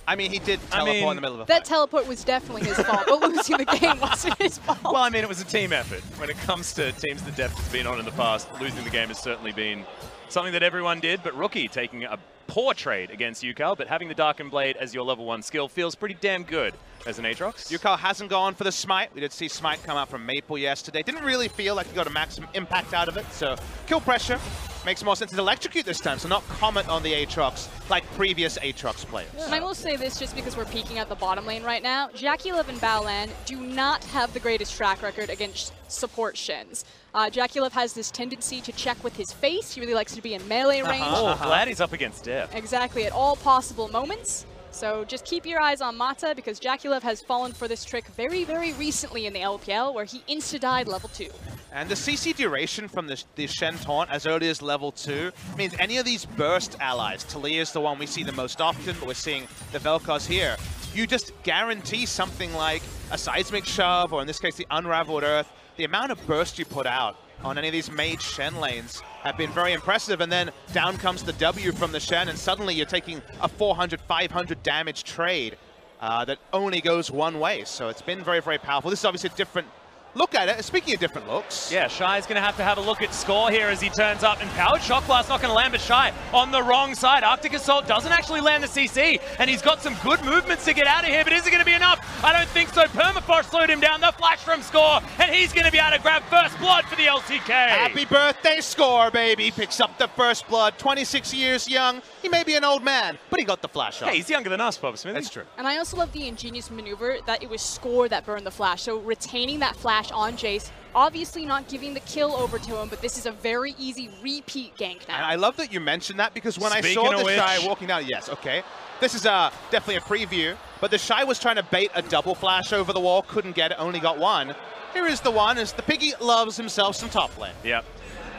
I mean, he did teleport in the middle of a That teleport was definitely his fault, but losing the game wasn't his fault. Well, I mean, it was a team effort. When it comes to teams that Deft has been on in the past, losing the game has certainly been something that everyone did, but Rookie taking a poor trade against Yukal, but having the Darkened Blade as your level 1 skill feels pretty damn good as an Aatrox. Yukal hasn't gone for the Smite. We did see Smite come out from Maple yesterday. Didn't really feel like he got a maximum impact out of it, so kill pressure makes more sense to electrocute this time, so not comment on the Aatrox like previous Aatrox players. And I will say this just because we're peeking at the bottom lane right now. JackeyLove and Baolan do not have the greatest track record against support Shins. JackeyLove has this tendency to check with his face. He really likes to be in melee range. Oh, glad he's up against Deft. Exactly, at all possible moments. So just keep your eyes on Mata because JackeyLove has fallen for this trick very, very recently in the LPL where he insta-died level 2. And the CC duration from the Shen taunt as early as level 2 means any of these burst allies, Talia is the one we see the most often, but we're seeing the Vel'Koz here, you just guarantee something like a seismic shove, or in this case the unraveled earth. The amount of burst you put out on any of these mage Shen lanes have been very impressive, and then down comes the W from the Shen, and suddenly you're taking a 400, 500 damage trade that only goes one way. So it's been very, very powerful. This is obviously a different look at it. Speaking of different looks. Yeah, Shy's going to have a look at Score here as he turns up, and Powered Shock Blast not going to land, but Shy on the wrong side. Arctic Assault doesn't actually land the CC, and he's got some good movements to get out of here, but is it going to be enough? I don't think so. Permafrost slowed him down. The flash from Score, and he's going to be able to grab first blood for the LCK. Happy birthday, Score, baby. Picks up the first blood. 26 years young. He may be an old man, but he got the flash off. Hey, he's younger than us, Bob Smith. That's true. And I also love the ingenious maneuver that it was Score that burned the flash. So retaining that flash on Jace, obviously not giving the kill over to him, but this is a very easy repeat gank now. And I love that you mentioned that because when Speaking I saw the of Shy which, walking down, yes, okay. This is definitely a preview, but the Shy was trying to bait a double flash over the wall, couldn't get it, only got one. Here is the one, as the Piggy loves himself some top lane. Yep.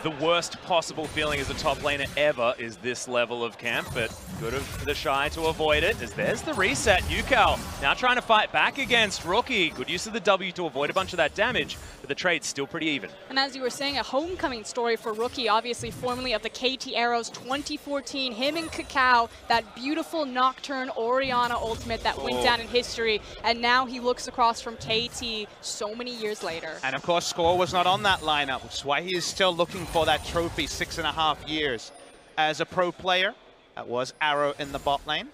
The worst possible feeling as a top laner ever is this level of camp, but good of the Shy to avoid it, as there's the reset. Yukal now trying to fight back against Rookie. Good use of the W to avoid a bunch of that damage, but the trade's still pretty even. And as you were saying, a homecoming story for Rookie, obviously formerly of the KT Arrows 2014, him and Kakao, that beautiful Nocturne Orianna ultimate that went down in history, and now he looks across from KT so many years later. And of course, Score was not on that lineup, which is why he is still looking for that trophy 6.5 years as a pro player. That was Arrow in the bot lane.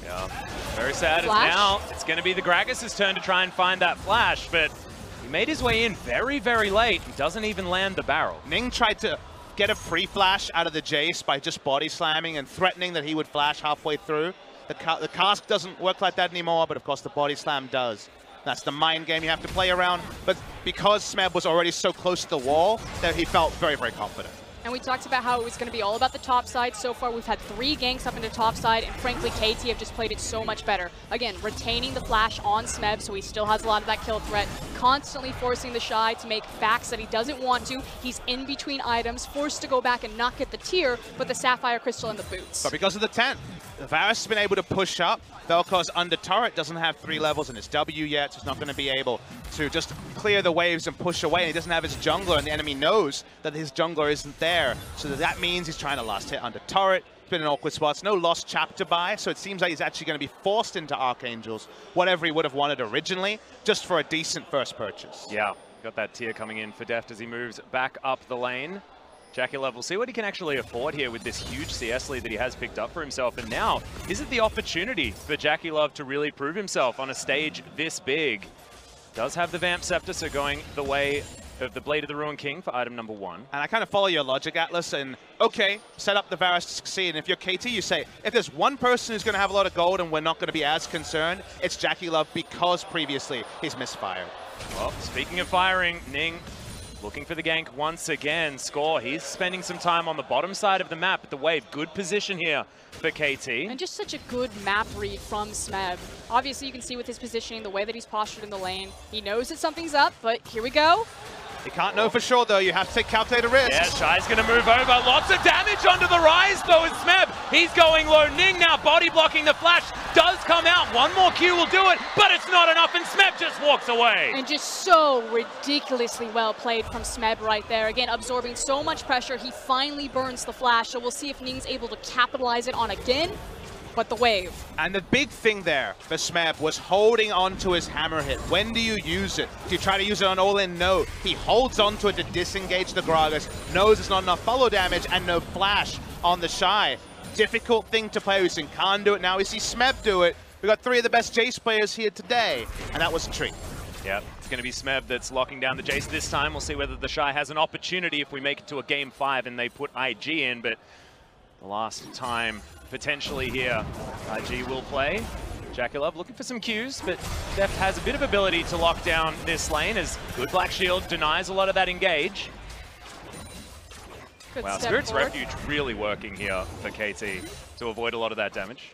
Yeah, very sad. Flash? Now it's going to be the Gragas' turn to try and find that flash, but he made his way in very, very late and doesn't even land the barrel. Ning tried to get a pre-flash out of the Jace by just body slamming and threatening that he would flash halfway through. The cask doesn't work like that anymore, but of course the body slam does. That's the mind game you have to play around. But because Smeb was already so close to the wall, that he felt very, very confident. And we talked about how it was going to be all about the top side. So far, we've had 3 ganks up into top side, and frankly, KT have just played it so much better. Again, retaining the flash on Smeb, so he still has a lot of that kill threat, constantly forcing the Shy to make backs that he doesn't want to. He's in between items, forced to go back and not get the tier, but the Sapphire Crystal and the boots. But because of the 10, Varus has been able to push up. Vel'Koz under turret doesn't have 3 levels in his W yet, so he's not going to be able to just clear the waves and push away. And he doesn't have his jungler, and the enemy knows that his jungler isn't there. So that means he's trying to last hit under turret. It's been an awkward spot. It's no lost chapter buy, so it seems like he's actually going to be forced into Archangels, whatever he would have wanted originally, just for a decent first purchase. Yeah, got that tier coming in for Deft as he moves back up the lane. JackeyLove will see what he can actually afford here with this huge CS lead that he has picked up for himself. And now, is it the opportunity for JackeyLove to really prove himself on a stage this big? Does have the Vamp Scepter, so going the way of the Blade of the Ruined King for item number 1. And I kind of follow your logic, Atlas, and okay, set up the Varus to succeed. And if you're KT, you say, if there's one person who's going to have a lot of gold and we're not going to be as concerned, it's JackeyLove because previously he's misfired. Well, speaking of firing, Ning looking for the gank once again. Score, he's spending some time on the bottom side of the map at the wave. Good position here for KT. And just such a good map read from Smeb. Obviously, you can see with his positioning, the way that he's postured in the lane. He knows that something's up, but here we go. You can't know for sure, though. You have to take calculated risks. Yeah, Shy's going to move over. Lots of damage onto the rise, though, is Smeb. He's going low. Ning now body blocking the flash. Does come out. One more Q will do it, but it's not enough, and Smeb just walks away. And just so ridiculously well played from Smeb right there. Again, absorbing so much pressure. He finally burns the flash, so we'll see if Ning's able to capitalize it on again. but the wave. And the big thing there for Smeb was holding on to his hammer hit. When do you use it? Do you try to use it on all-in? No. He holds on to it to disengage the Gragas, knows it's not enough follow damage, and no flash on the Shy. Difficult thing to play. Usyk can't do it now. We see Smeb do it. We got 3 of the best Jace players here today, and that was a treat. Yep, it's going to be Smeb that's locking down the Jace this time. We'll see whether the Shy has an opportunity if we make it to a Game 5 and they put IG in, but the last time potentially here, IG will play. Jackulov looking for some cues, but Deft has a bit of ability to lock down this lane as good Black Shield denies a lot of that engage. Good wow, Spirit's Refuge really working here for KT to avoid a lot of that damage.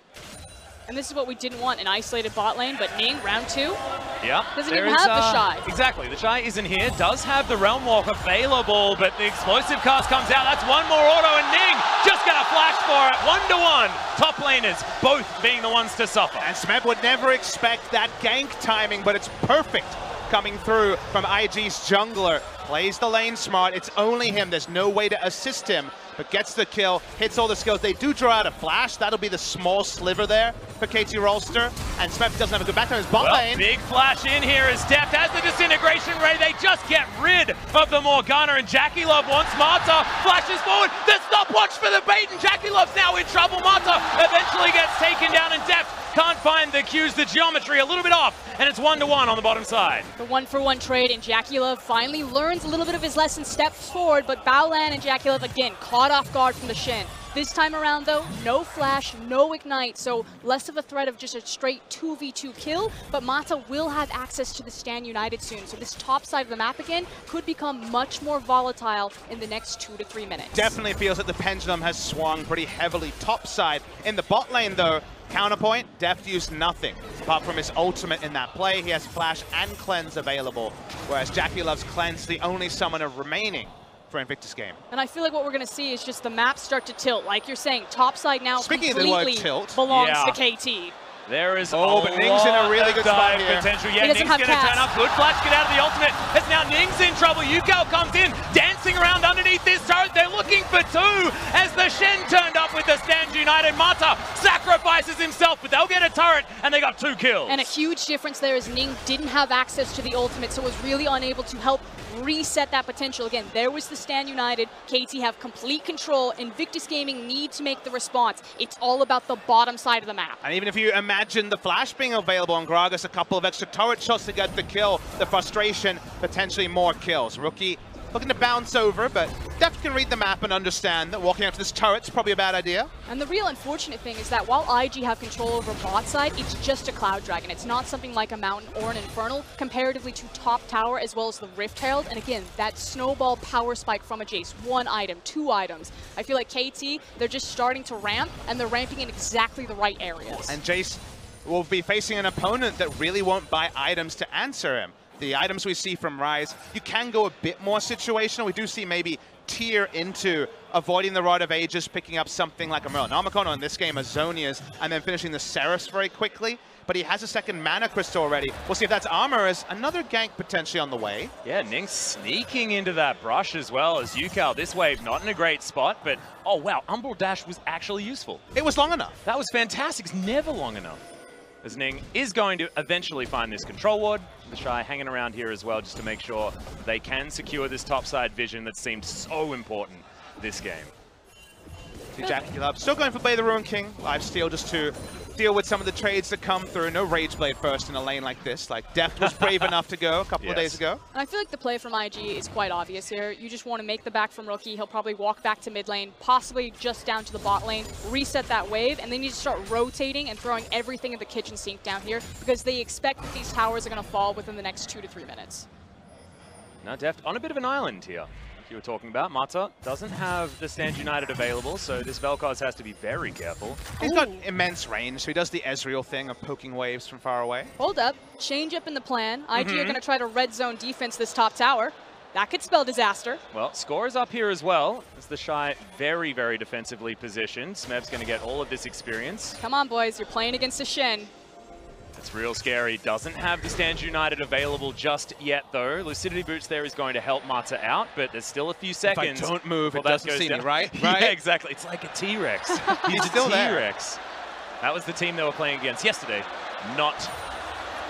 And this is what we didn't want, an isolated bot lane, but Ning, round 2, yeah, doesn't even have the Shy. Exactly, the Shy isn't here, does have the Realm Walk available, but the explosive cast comes out. That's one more auto, and Ning just gonna flash for it. 1-to-1, top laners, both being the ones to suffer. And Smeb would never expect that gank timing, but it's perfect coming through from IG's jungler. Plays the lane smart, it's only him, there's no way to assist him, but gets the kill, hits all the skills. They do draw out a flash, that'll be the small sliver there for KT Rolster, and Smeb doesn't have a good back on his bot lane. Big flash in here as Deft has the disintegration ray. They just get rid of the Morgana, and Jackulov wants Marta, flashes forward, the stopwatch for the bait, and Jackulov's now in trouble. Marta eventually gets taken down, and Deft can't find the cues, the geometry a little bit off, and it's 1-to-1 on the bottom side. The 1-for-1 trade, and Jackulov finally learns a little bit of his lesson, steps forward, but Baolan and Jackulov again caught off guard from the Shen. This time around though, no flash, no ignite, so less of a threat of just a straight 2v2 kill, but Mata will have access to the Stand United soon, so this top side of the map again could become much more volatile in the next 2 to 3 minutes. Definitely feels that the pendulum has swung pretty heavily top side. In the bot lane though, counterpoint, Deft used nothing apart from his ultimate in that play. He has flash and cleanse available, whereas Jackulov's cleanse the only summoner remaining for Invictus game. And I feel like what we're going to see is just the map start to tilt. Like you're saying, topside now Speaking completely of the word tilt, belongs to KT. There is but Ning's in a really good spot here. Potential. Yeah, Ning's going to turn up. Good flash, get out of the ultimate. As now Ning's in trouble. Yukao comes in, dancing around underneath this turret. They're looking for 2 as the Shen turned up with the Stand United. Mata sacrifices himself, but they'll get a turret, and they got 2 kills. And a huge difference there is Ning didn't have access to the ultimate, so was really unable to help reset that potential. Again, there was the Stand United. KT have complete control. Invictus Gaming need to make the response. It's all about the bottom side of the map. And even if you imagine the flash being available on Gragas, a couple of extra turret shots to get the kill, the frustration, potentially more kills. Rookie looking to bounce over, but Deft can read the map and understand that walking up to this turret's probably a bad idea. And the real unfortunate thing is that while IG have control over bot side, it's just a Cloud Dragon. It's not something like a Mountain or an Infernal, comparatively to top tower as well as the Rift Herald. And again, that snowball power spike from a Jace. 1 item, 2 items. I feel like KT, they're just starting to ramp, and they're ramping in exactly the right areas. And Jace will be facing an opponent that really won't buy items to answer him. The items we see from Ryze, you can go a bit more situational. We do see maybe tier into avoiding the Rod of Ages, picking up something like a Merlinomicon, or in this game, a Zonia's, and then finishing the Seraphs very quickly. But he has a second mana crystal already. We'll see if that's armor as another gank potentially on the way. Yeah, Ning sneaking into that brush as well as Yukao. This wave not in a great spot, but oh wow, Umbral Dash was actually useful. It was long enough. That was fantastic. It's never long enough. As Ning is going to eventually find this control ward. The Shy hanging around here as well just to make sure they can secure this topside vision that seemed so important this game. Jackulov still going for Blade of the Ruined King. Lifesteal just to deal with some of the trades that come through. No Rage Blade first in a lane like this. Like Deft was brave enough to go a couple of days ago. And I feel like the play from IG is quite obvious here. You just want to make the back from Rookie. He'll probably walk back to mid lane, possibly just down to the bot lane, reset that wave, and then you just start rotating and throwing everything in the kitchen sink down here because they expect that these towers are going to fall within the next 2 to 3 minutes. Now Deft on a bit of an island here. You were talking about. Mata doesn't have the Stand United available, so this Vel'Koz has to be very careful. He's got immense range, so he does the Ezreal thing of poking waves from far away. Hold up. Change up in the plan. IG are going to try to red zone defense this top tower. That could spell disaster. Well, score is up here as well. As the Shy very, very defensively positioned. Smeb's going to get all of this experience. Come on, boys. You're playing against a Shen. It's real scary. Doesn't have the Stand United available just yet, though. Lucidity Boots there is going to help Mata out, but there's still a few seconds. If I don't move, it doesn't see me, right? Yeah, exactly. It's like a T-Rex. He's still there. T-Rex. That was the team they were playing against yesterday, not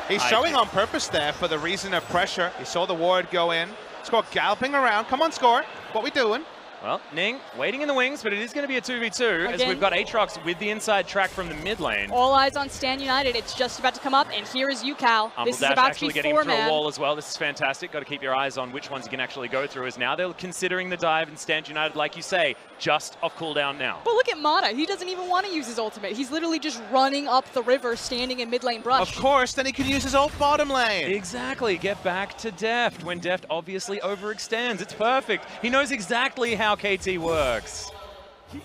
He's showing on purpose there for the reason of pressure. He saw the ward go in. Score galloping around. Come on, Score. What we doing? Well, Ning waiting in the wings, but it is going to be a 2v2 as we've got Aatrox with the inside track from the mid lane. All eyes on Stan United. It's just about to come up, and here is UCal. This is about to be getting through a 4-man. wall as well. This is fantastic. Got to keep your eyes on which ones you can actually go through, as now they're considering the dive, and Stan United, like you say, just off cooldown now. But look at Mata. He doesn't even want to use his ultimate. He's literally just running up the river, standing in mid lane brush. Of course, then he can use his ult bottom lane. Exactly. Get back to Deft when Deft obviously overextends. It's perfect. He knows exactly how KT works.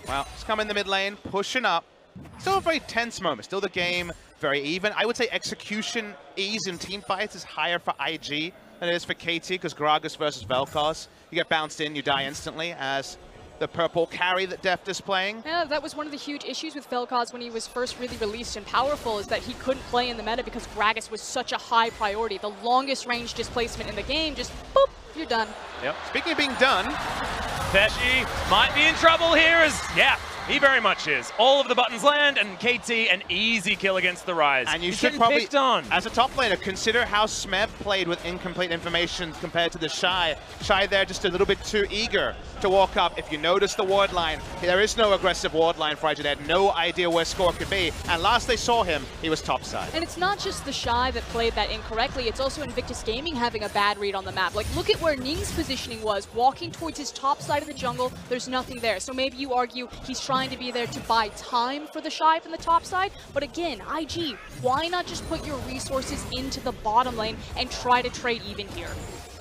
Well, he's coming in the mid lane, pushing up. Still a very tense moment. Still the game very even. I would say execution ease in team fights is higher for IG than it is for KT, because Gragas versus Vel'Koz, you get bounced in, you die instantly, as the purple carry that Deft is playing. Yeah, that was one of the huge issues with Vel'Koz when he was first really released and powerful, is that he couldn't play in the meta because Gragas was such a high priority. The longest range displacement in the game, just boop, you're done. Yep. Speaking of being done, Pesci might be in trouble here as, yeah, he very much is. All of the buttons land, and KT an easy kill against the Rise. And you He's should getting probably, picked on. as a top laner, consider how Smeb played with incomplete information compared to the Shy. Shy there just a little bit too eager to walk up. If you notice the ward line, there is no aggressive ward line for IG. They had no idea where Score could be. And last they saw him, he was topside. And it's not just the Shy that played that incorrectly, it's also Invictus Gaming having a bad read on the map. Like, look at where Ning's positioning was, walking towards his top side of the jungle, there's nothing there. So maybe you argue he's trying to be there to buy time for the Shy from the top side, but again, IG, why not just put your resources into the bottom lane and try to trade even here?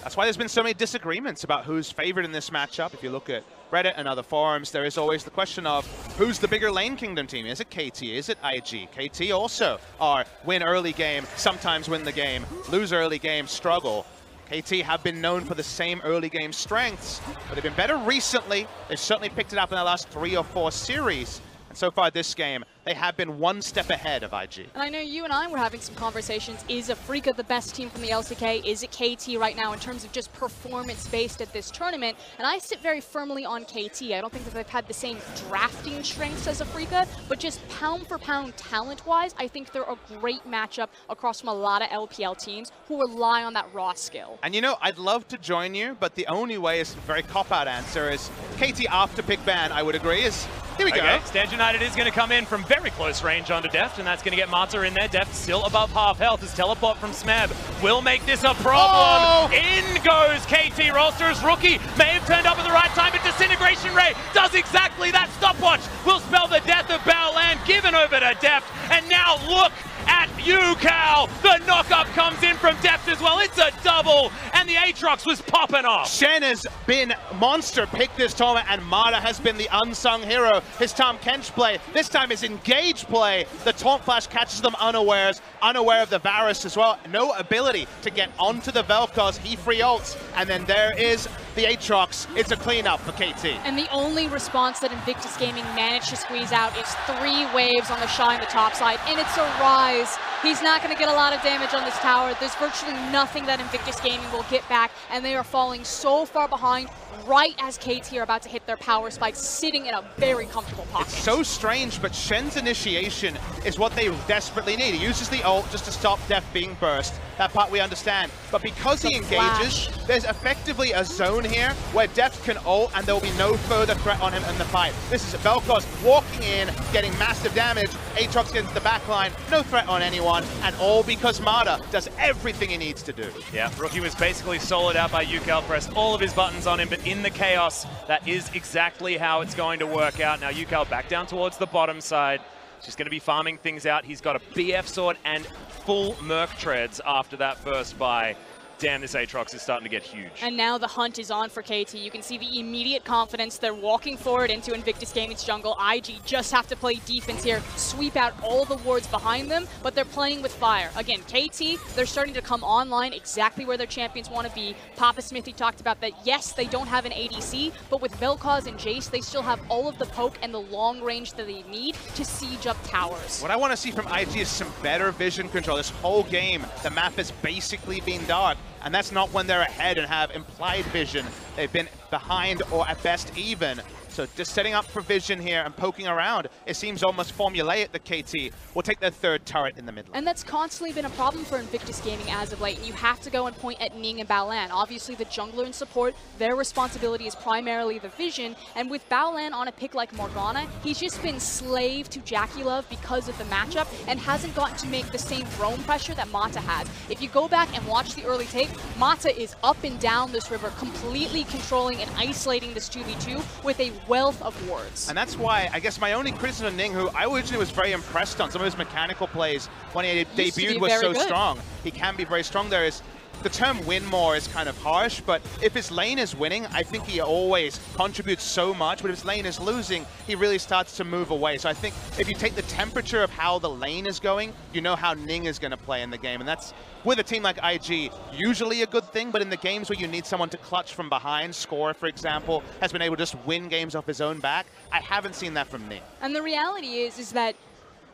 That's why there's been so many disagreements about who's favored in this matchup. If you look at Reddit and other forums, there is always the question of who's the bigger lane kingdom team? Is it KT? Is it IG? KT also are win early game, sometimes win the game, lose early game, struggle. KT have been known for the same early game strengths, but they've been better recently. They've certainly picked it up in the last 3 or 4 series. And so far this game, they have been one step ahead of IG. And I know you and I were having some conversations. Is FLICKR the best team from the LCK? Is it KT right now in terms of just performance-based at this tournament? And I sit very firmly on KT. I don't think that they've had the same drafting strengths as FLICKR, but just pound for pound talent-wise, I think they're a great matchup across from a lot of LPL teams who rely on that raw skill. And you know, I'd love to join you, but the only way is a very cop-out answer is KT after pick ban, I would agree, is here we go. Stan United is going to come in from very close range onto Deft, and that's going to get Mata in there. Deft still above half health. His teleport from Smeb will make this a problem. In goes KT. Rolster's rookie may have turned up at the right time, but Disintegration Ray does exactly that. Stopwatch will spell the death of Baolan, given over to Deft, and now look at UCal. The knockup comes in from Deft as well. It's a double, and the Aatrox was popping off. Shen has been monster pick this tournament, and Mata has been the unsung hero. His Tom Kench play, this time his engage play. The taunt flash catches them unawares, unaware of the Varus as well. No ability to get onto the Vel'Koz. He free ults, and then there is the Aatrox. It's a cleanup for KT. And the only response that Invictus Gaming managed to squeeze out is 3 waves on the Shy on the top side, and it's a Rise. He's not going to get a lot of damage on this tower. There's virtually nothing that Invictus Gaming will get back, and they are falling so far behind right as KT are about to hit their power spikes, sitting in a very comfortable pocket. It's so strange, but Shen's initiation is what they desperately need. He uses the ult just to stop Deft being burst. That part we understand. But because he engages, there's effectively a zone here where Deft can ult and there will be no further threat on him in the fight. This is Vel'Koz walking in, getting massive damage. Aatrox gets the backline, no threat on anyone, and all because Mata does everything he needs to do. Yeah, Rookie was basically soloed out by UCal, pressed all of his buttons on him, but in the chaos, that is exactly how it's going to work out. Now UCal back down towards the bottom side. Just going to be farming things out. He's got a BF sword and full Merc treads after that first buy. Damn, this Aatrox is starting to get huge. And now the hunt is on for KT. You can see the immediate confidence. They're walking forward into Invictus Gaming's jungle. IG just have to play defense here, sweep out all the wards behind them, but they're playing with fire. Again, KT, they're starting to come online exactly where their champions want to be. Papa Smithy talked about that. Yes, they don't have an ADC, but with Vel'Koz and Jace, they still have all of the poke and the long range that they need to siege up towers. What I want to see from IG is some better vision control. This whole game, the map has basically been dark. And that's not when they're ahead and have implied vision. They've been behind or at best even. So just setting up for vision here and poking around. It seems almost formulaic that KT will take their third turret in the mid lane. And that's constantly been a problem for Invictus Gaming as of late. You have to go and point at Ning and Baolan. Obviously, the jungler and support, their responsibility is primarily the vision. And with Baolan on a pick like Morgana, he's just been slave to JackeyLove because of the matchup and hasn't gotten to make the same roam pressure that Mata has. If you go back and watch the early tape, Mata is up and down this river, completely controlling and isolating this 2v2 with a wealth of wards. And that's why, I guess, my only criticism of Ning, who I originally was very impressed on, some of his mechanical plays when he debuted was so strong. He can be very strong there. Is the term win more is kind of harsh, but if his lane is winning, I think he always contributes so much, but if his lane is losing, he really starts to move away. So I think if you take the temperature of how the lane is going, you know how Ning is going to play in the game, and that's, with a team like IG, usually a good thing, but in the games where you need someone to clutch from behind, Score, for example, has been able to just win games off his own back. I haven't seen that from Ning. And the reality is that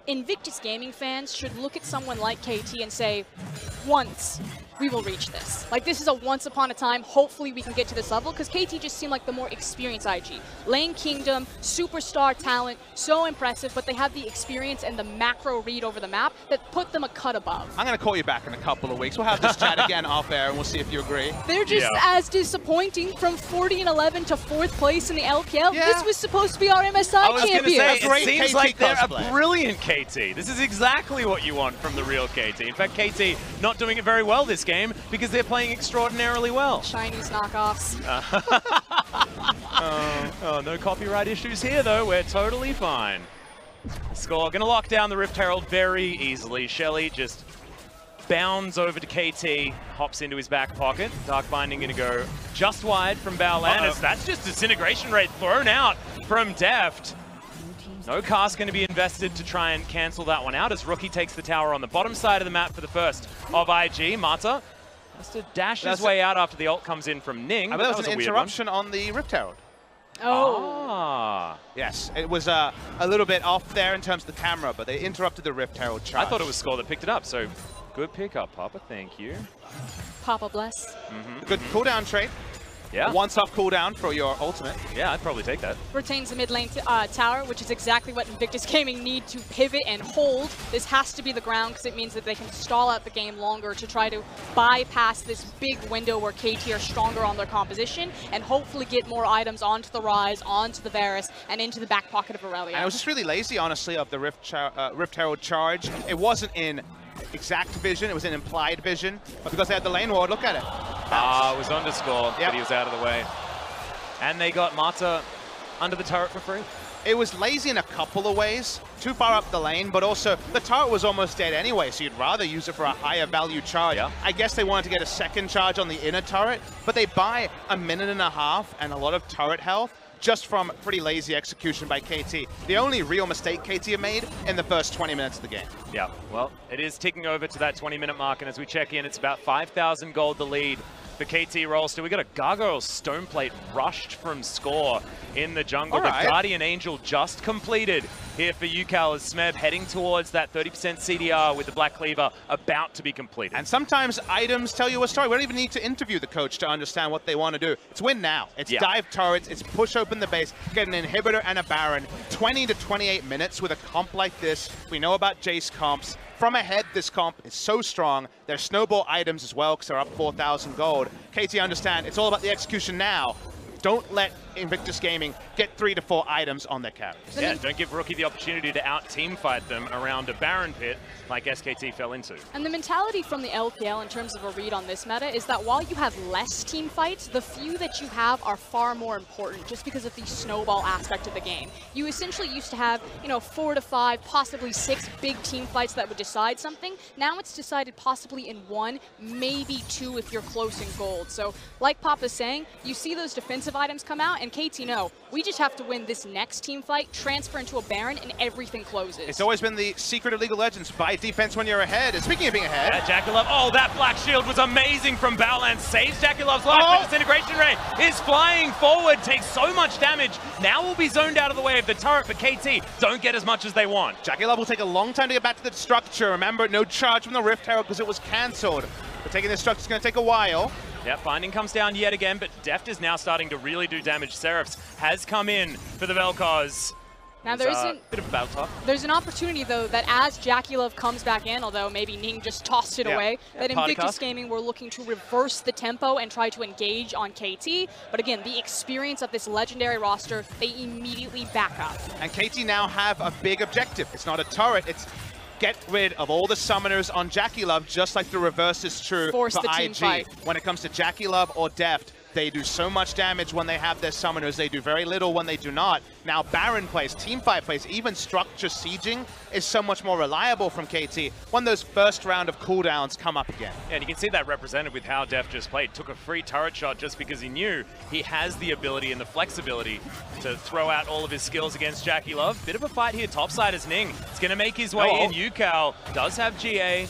Invictus Gaming fans should look at someone like KT and say, once we will reach this. Like, this is a once upon a time, hopefully we can get to this level, because KT just seemed like the more experienced IG. Lane Kingdom, superstar talent, so impressive, but they have the experience and the macro read over the map that put them a cut above. I'm going to call you back in a couple of weeks. We'll have this chat again off air, and we'll see if you agree. They're just as disappointing from 40-11 to 4th place in the LPL. This was supposed to be our MSI champion. I was going to say, it seems KT like they're cosplay. a brilliant KT. This is exactly what you want from the real KT. In fact, KT not doing it very well this game because they're playing extraordinarily well. Chinese knockoffs. Oh, no copyright issues here, though. We're totally fine. Score going to lock down the Rift Herald very easily. Shelly just bounds over to KT, hops into his back pocket. Dark Binding going to go just wide from Baolan. That's just Disintegration Rate thrown out from Deft. No cast going to be invested to try and cancel that one out as Rookie takes the tower on the bottom side of the map for the first of IG. Mata has to dash his way out after the ult comes in from Ning. I mean, that was an interruption on the Rift Herald. Oh. Yes, it was a little bit off there in terms of the camera, but they interrupted the Rift Herald charge. I thought it was Score that picked it up, so good pickup, Papa. Thank you. Papa bless. Good cooldown trade. Yeah. Once off cooldown for your ultimate. Yeah, I'd probably take that. Retains the mid lane tower, which is exactly what Invictus Gaming need to pivot and hold. This has to be the ground because it means that they can stall out the game longer to try to bypass this big window where KT are stronger on their composition and hopefully get more items onto the Rise, onto the Varus, and into the back pocket of Aurelia. And it was just really lazy, honestly, of the Rift Herald charge. It wasn't in exact vision, it was in implied vision, but because they had the lane ward, look at it. It was underscore, but he was out of the way. And they got Mata under the turret for free. It was lazy in a couple of ways. Too far up the lane, but also the turret was almost dead anyway, so you'd rather use it for a higher value charge. I guess they wanted to get a second charge on the inner turret, but they buy a minute and a half and a lot of turret health just from pretty lazy execution by KT. The only real mistake KT have made in the first 20 minutes of the game. Yeah, well, it is ticking over to that 20-minute mark, and as we check in, it's about 5,000 gold the lead for KT Rolster. We got a Gargoyle Stoneplate rushed from Score in the jungle. The Guardian Angel just completed here for UCal as Smeb heading towards that 30% CDR with the Black Cleaver about to be completed. And sometimes items tell you a story. We don't even need to interview the coach to understand what they want to do. It's win now. It's dive turrets. It's push open the base, get an inhibitor and a Baron. 20 to 28 minutes with a comp like this. We know about Jace comps. From ahead, this comp is so strong. There's snowball items as well because they're up 4,000 gold. KT understand it's all about the execution now. Don't let Invictus Gaming get 3 to 4 items on their carries. Yeah, don't give Rookie the opportunity to out-team fight them around a Baron pit like SKT fell into. And the mentality from the LPL in terms of a read on this meta is that while you have less team fights, the few that you have are far more important just because of the snowball aspect of the game. You essentially used to have, 4 to 5, possibly 6 big team fights that would decide something. Now it's decided possibly in 1, maybe 2 if you're close in gold. So like Papa's saying, you see those defensive items come out and KT know, we just have to win this next team fight, transfer into a Baron, and everything closes. It's always been the secret of League of Legends. Buy defense when you're ahead. And speaking of being ahead... Yeah, JackeyLove. Oh, that Black Shield was amazing from Baolan. Saves JackeyLove's life. The Disintegration Ray is flying forward, takes so much damage. Now will be zoned out of the way of the turret, but KT don't get as much as they want. JackeyLove will take a long time to get back to the structure. Remember, no charge from the Rift Herald because it was cancelled. But taking this structure is going to take a while. Yeah, Binding comes down yet again, but Deft is now starting to really do damage. Seraphs has come in for the Vel'Koz. Now there's a bit of a battle talk. There's an opportunity though that as JackieLove comes back in, although maybe Ning just tossed it away, that Invictus Gaming were looking to reverse the tempo and try to engage on KT. But again, the experience of this legendary roster, they immediately back up. And KT now have a big objective. It's not a turret, it's get rid of all the summoners on JackieLove, just like the reverse is true for IG. When it comes to JackieLove or Deft, they do so much damage when they have their summoners. They do very little when they do not. Now Baron plays, Teamfight plays, even structure sieging is so much more reliable from KT when those first round of cooldowns come up again. Yeah, and you can see that represented with how Deft just played. Took a free turret shot just because he knew he has the ability and the flexibility to throw out all of his skills against JackieLove. Bit of a fight here topside as Ning. It's going to make his way in. Yukao does have GA.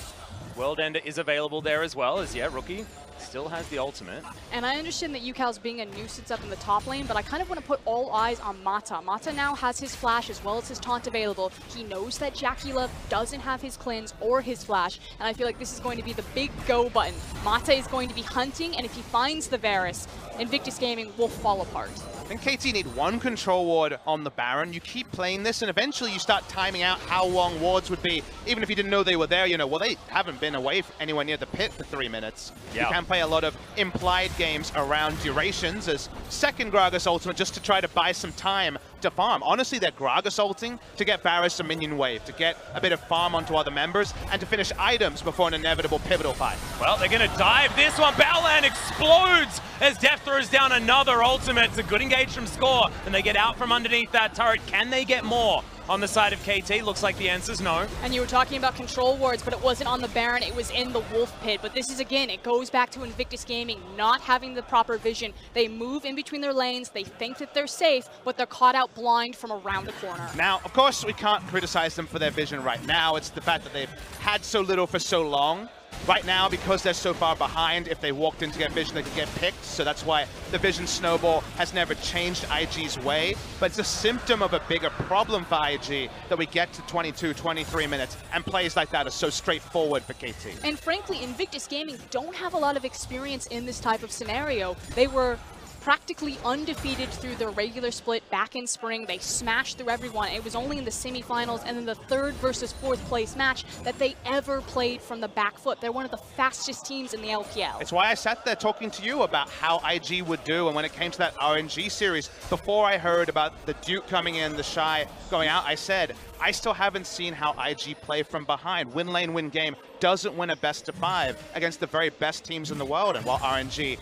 World Ender is available there as well as, Rookie still has the ultimate. And I understand that Yukao's being a nuisance up in the top lane, but I kind of want to put all eyes on Mata. Mata now has his flash as well as his taunt available. He knows that JackieLove doesn't have his cleanse or his flash, and I feel like this is going to be the big go button. Mata is going to be hunting, and if he finds the Varus, Invictus Gaming will fall apart. I think KT need one control ward on the Baron. You keep playing this, and eventually you start timing out how long wards would be, even if you didn't know they were there. Well, they haven't been away anywhere near the pit for 3 minutes. You can play a lot of implied games around durations as second Gragas ultimate just to try to buy some time to farm. Honestly, they're Gragas ulting to get Varus a minion wave, to get a bit of farm onto other members, and to finish items before an inevitable pivotal fight. Well, they're going to dive this one. Battleland explodes as Deft throws down another ultimate. It's a good engage from Score, and they get out from underneath that turret. Can they get more on the side of KT? Looks like the answer's no. And you were talking about control wards, but it wasn't on the Baron, it was in the Wolf Pit. But this is, again, it goes back to Invictus Gaming not having the proper vision. They move in between their lanes, they think that they're safe, but they're caught out blind from around the corner. Now, of course, we can't criticize them for their vision right now. It's the fact that they've had so little for so long. Right now, because they're so far behind, if they walked in to get vision, they could get picked. So that's why the vision snowball has never changed IG's way. But it's a symptom of a bigger problem for IG that we get to 22, 23 minutes, and plays like that are so straightforward for KT. And frankly, Invictus Gaming don't have a lot of experience in this type of scenario. They were practically undefeated through their regular split back in spring. They smashed through everyone. It was only in the semifinals and then the 3rd versus 4th place match that they ever played from the back foot. They're one of the fastest teams in the LPL. It's why I sat there talking to you about how IG would do, and when it came to that RNG series, before I heard about the Duke coming in, the Shy going out, I said, I still haven't seen how IG play from behind. Win lane, win game doesn't win a best of 5 against the very best teams in the world, and while RNG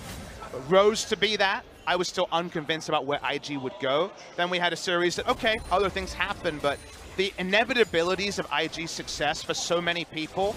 rose to be that, I was still unconvinced about where IG would go. Then we had a series that, okay, other things happen, but the inevitabilities of IG's success for so many people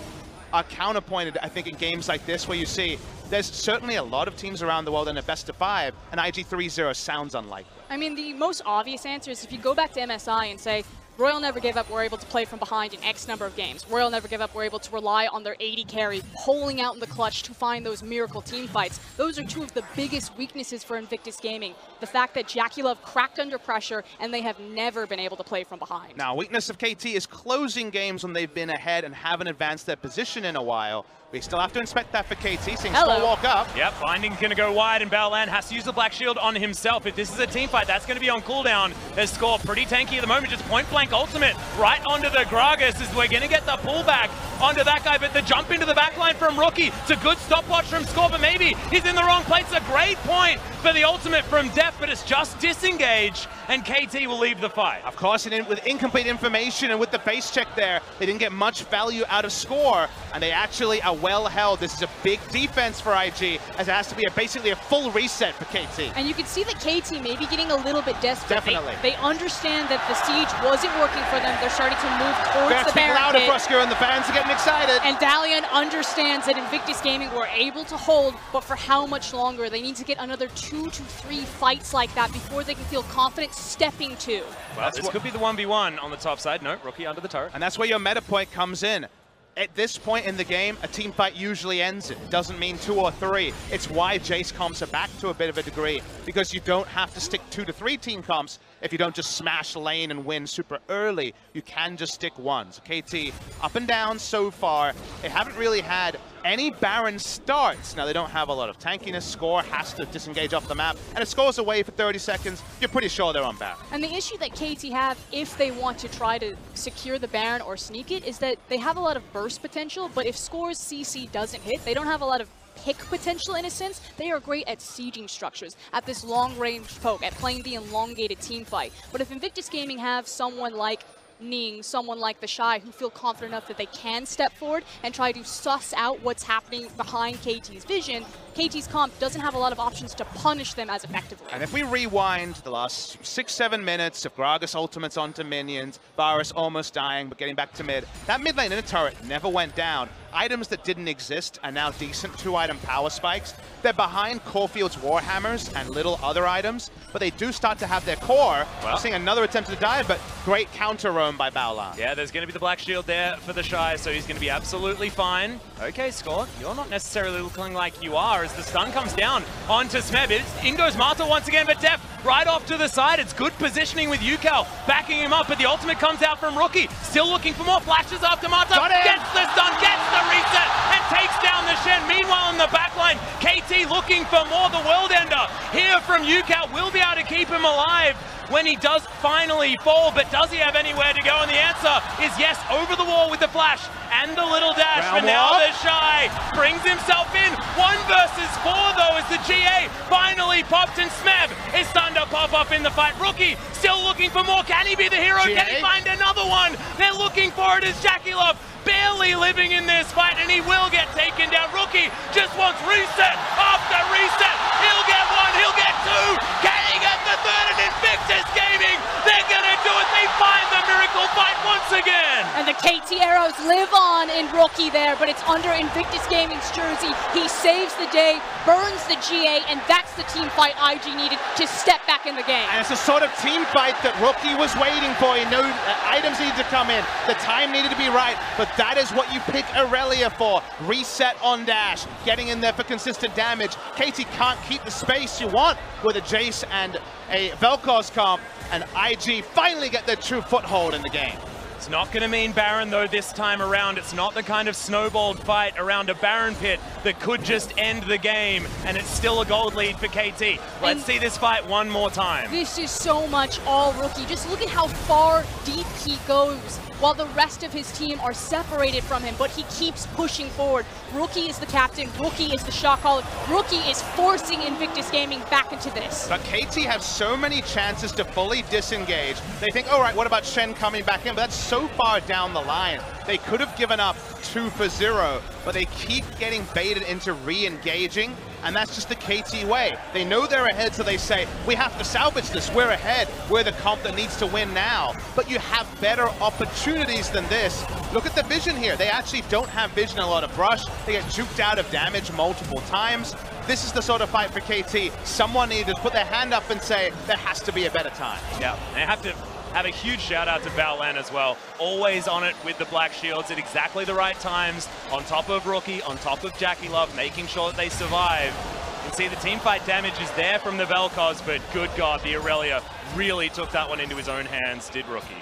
are counterpointed, I think, in games like this, where you see there's certainly a lot of teams around the world in a best of 5, and IG 3-0 sounds unlikely. I mean, the most obvious answer is if you go back to MSI and say, Royal Never Give Up were able to play from behind in X number of games. Royal Never Give Up were able to rely on their 80 carry, pulling out in the clutch to find those miracle team fights. Those are two of the biggest weaknesses for Invictus Gaming. The fact that JackieLove cracked under pressure and they have never been able to play from behind. Now, weakness of KT is closing games when they've been ahead and haven't advanced their position in a while. We still have to inspect that for KT, seeing Score walk up. Yep, Binding's going to go wide, and Battleland has to use the Black Shield on himself. If this is a team fight, that's going to be on cooldown. There's Score pretty tanky at the moment, just point-blank ultimate right onto the Gragas as we're going to get the pullback onto that guy, but the jump into the backline from Rookie. It's a good stopwatch from Score, but maybe he's in the wrong place. A great point for the ultimate from Deft, but it's just disengage, and KT will leave the fight. Of course, and with incomplete information and with the face check there, they didn't get much value out of Score, and they actually are well held. This is a big defense for IG, as it has to be basically a full reset for KT. And you can see that KT may be getting a little bit desperate. Definitely. They understand that the siege wasn't working for them. They're starting to move towards the Baron louder, pit. FLICKR, and the fans are getting excited. And Dalian understands that Invictus Gaming were able to hold, but for how much longer? They need to get another 2 to 3 fights like that before they can feel confident stepping to. Well, this could be the 1v1 on the top side. No, Rookie under the turret. And that's where your meta point comes in. At this point in the game, a team fight usually ends it. It doesn't mean 2 or 3. It's why Jace comps are back to a bit of a degree, because you don't have to stick 2 to 3 team comps if you don't just smash lane and win super early. You can just stick 1. So KT up and down so far. They haven't really had any Baron starts, now they don't have a lot of tankiness, Score has to disengage off the map, and it scores away for 30 seconds, you're pretty sure they're on Baron. And the issue that KT have, if they want to try to secure the Baron or sneak it, is that they have a lot of burst potential, but if Score's CC doesn't hit, they don't have a lot of pick potential in a sense. They are great at sieging structures, at this long-range poke, at playing the elongated team fight. But if Invictus Gaming have someone like Ning, someone like the Shy, who feel confident enough that they can step forward and try to suss out what's happening behind KT's vision, KT's comp doesn't have a lot of options to punish them as effectively. And if we rewind the last 6-7 minutes of Gragas ultimates onto minions, Varus almost dying but getting back to mid, that mid lane inner turret never went down. Items that didn't exist are now decent 2-item power spikes. They're behind Caulfield's Warhammers and little other items, but they do start to have their core. Well, we're seeing another attempt to dive, but great counter roam by Baolan. Yeah, there's going to be the Black Shield there for the Shy, so he's going to be absolutely fine. Okay, Score, you're not necessarily looking like you are as the stun comes down onto Smeb. In goes Marta once again, but Def right off to the side. It's good positioning with Yukal backing him up, but the ultimate comes out from Rookie. Still looking for more flashes after Marta. Gets the stun, gets the reset, and takes down the Shen. Meanwhile, in the backline, KT looking for more. The World Ender here from Yukal will be able to keep him alive when he does finally fall, but does he have anywhere to go? And the answer is yes, over the wall with the flash and the little dash. But now the Shy brings himself in. 1 versus 4 though, as the GA finally popped, and Smeb is starting to pop up in the fight. Rookie still looking for more. Can he be the hero? Can he find another one? They're looking for it as Jackie Love barely living in this fight, and he will get taken down. Rookie just wants reset after reset. He'll get 1, he'll get 2. Can he get the third? And Invictus Gaming, they're gonna do it. They find the miracle fight once again. And the KT arrows live on in Rookie there, but it's under Invictus Gaming's jersey. He saves the day, burns the GA, and that's the team fight IG needed to step back in the game. And it's the sort of team fight that Rookie was waiting for. He knew items needed to come in, the time needed to be right, but that is what you pick Aurelia for. Reset on dash, getting in there for consistent damage. KT can't keep the space you want with a Jace and a Vel'Koz comp, and IG finally get their true foothold in the game. It's not going to mean Baron though this time around. It's not the kind of snowballed fight around a Baron pit that could just end the game, and it's still a gold lead for KT. Let's see this fight one more time. This is so much all Rookie. Just look at how far deep he goes while the rest of his team are separated from him, but he keeps pushing forward. Rookie is the captain, Rookie is the shot caller, Rookie is forcing Invictus Gaming back into this. But KT have so many chances to fully disengage. They think, all right, what about Shen coming back in? But that's so far down the line. They could have given up 2 for 0, but they keep getting baited into re-engaging, and that's just the KT way. They know they're ahead, so they say, we have to salvage this, we're ahead, we're the comp that needs to win now. But you have better opportunities than this. Look at the vision here. They actually don't have vision, a lot of brush. They get juked out of damage multiple times. This is the sort of fight for KT. Someone needed to put their hand up and say, there has to be a better time. Yeah, they have to have a huge shout out to Baolan as well. Always on it with the Black Shields at exactly the right times, on top of Rookie, on top of Jackie Love, making sure that they survive. You can see the team fight damage is there from the Vel'Koz, but good God, the Aurelia really took that one into his own hands, did Rookie.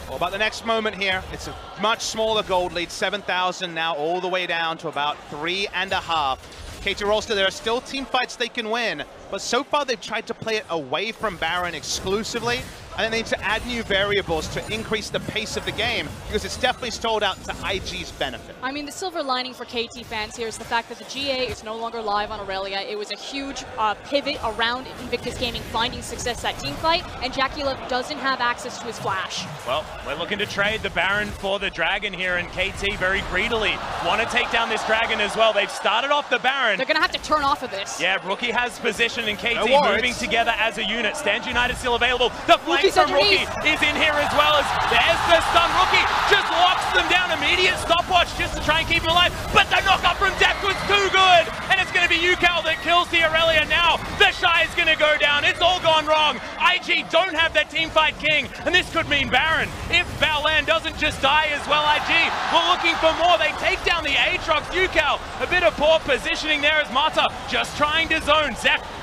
Well, about the next moment here, it's a much smaller gold lead, 7,000 now, all the way down to about 3.5. KT Rolster, there are still team fights they can win, but so far they've tried to play it away from Baron exclusively, and then they need to add new variables to increase the pace of the game, because it's definitely stalled out to IG's benefit. I mean, the silver lining for KT fans here is the fact that the GA is no longer live on Aurelia. It was a huge pivot around Invictus Gaming finding success at teamfight, and Jackie Love doesn't have access to his flash. Well, we're looking to trade the Baron for the Dragon here, and KT very greedily want to take down this Dragon as well. They've started off the Baron. They're going to have to turn off of this. Yeah, Rookie has position, and KT moving together as a unit. Stand United still available. The flank from Rookie is in here as well, as there's the stun. Rookie just locks them down. Immediate stopwatch just to try and keep him alive, but the knock up from Def was too good, and it's going to be Yukal that kills the Aurelia now. The Shy is going to go down. It's all gone wrong. IG don't have their teamfight king, and this could mean Baron. If Baolan doesn't just die as well, IG were looking for more. They take down the Aatrox. Yukal, a bit of poor positioning there as Marta just trying to zone.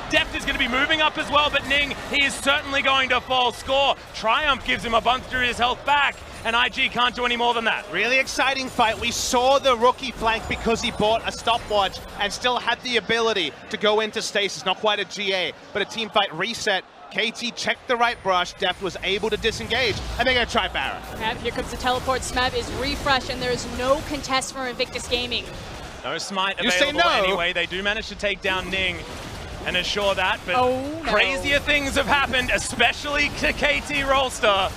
Deft is going to be moving up as well, but Ning, he is certainly going to fall. Score. Triumph gives him a bunch of his health back, and IG can't do any more than that. Really exciting fight. We saw the rookie flank because he bought a stopwatch and still had the ability to go into stasis. Not quite a GA, but a team fight reset. KT checked the right brush, Deft was able to disengage, and they're going to try Baron. Yep, here comes the teleport. Smeb is refreshed, and there is no contest for Invictus Gaming. No smite available anyway. They do manage to take down Ning and assure that, but crazier things have happened, especially to KT Rolster.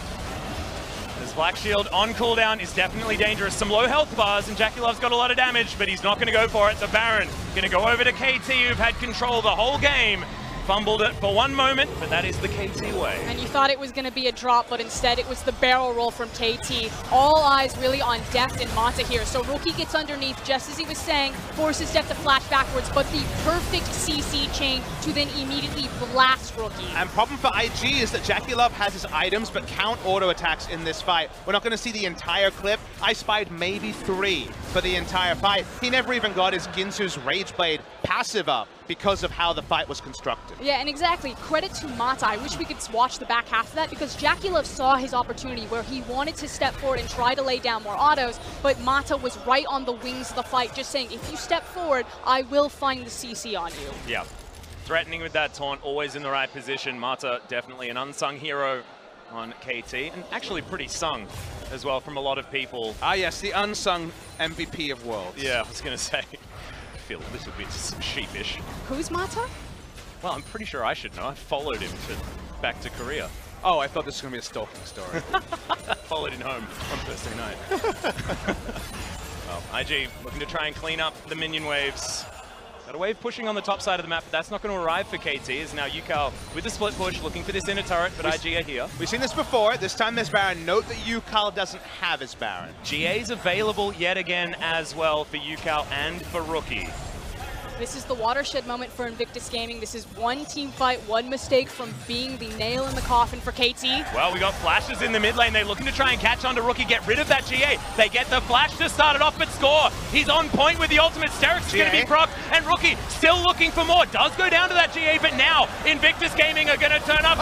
As Black Shield on cooldown is definitely dangerous. Some low health bars, and Jackie Love's got a lot of damage, but he's not going to go for it. So Baron going to go over to KT, who've had control the whole game. Fumbled it for one moment, but that is the KT way. And you thought it was going to be a drop, but instead it was the barrel roll from KT. All eyes really on Deft and Mata here. So Rookie gets underneath, just as he was saying, forces Deft to flash backwards, but the perfect CC chain to then immediately blast Rookie. And problem for IG is that Jackie Love has his items, but count auto attacks in this fight. We're not going to see the entire clip. I spied maybe 3 for the entire fight. He never even got his Ginsu's Rage Blade passive up because of how the fight was constructed. Yeah, and exactly. Credit to Mata. I wish we could watch the back half of that, because Jackie Love saw his opportunity where he wanted to step forward and try to lay down more autos, but Mata was right on the wings of the fight, just saying, if you step forward, I will find the CC on you. Yeah. Threatening with that taunt, always in the right position. Mata, definitely an unsung hero on KT, and actually pretty sung as well from a lot of people. Ah yes, the unsung MVP of Worlds. Yeah, I was going to say. I feel a little bit sheepish. Who's Mata? Well, I'm pretty sure I should know. I followed him back to Korea. Oh, I thought this was going to be a stalking story. Followed him home on Thursday night. Well, IG looking to try and clean up the minion waves. Got a wave pushing on the top side of the map, but that's not going to arrive for KT. Is now Yukal with the split push, looking for this inner turret, but IG are here. We've seen this before. This time there's Baron. Note that Yukal doesn't have his Baron. GA's available yet again as well for Yukal and for Rookie. This is the watershed moment for Invictus Gaming. This is one team fight, one mistake from being the nail in the coffin for KT. Well, we got flashes in the mid lane. They're looking to try and catch onto Rookie, get rid of that GA. They get the flash to start it off, but Score, he's on point with the ultimate. Steric's going to be proc, and Rookie still looking for more. Does go down to that GA, but now Invictus Gaming are going to turn up.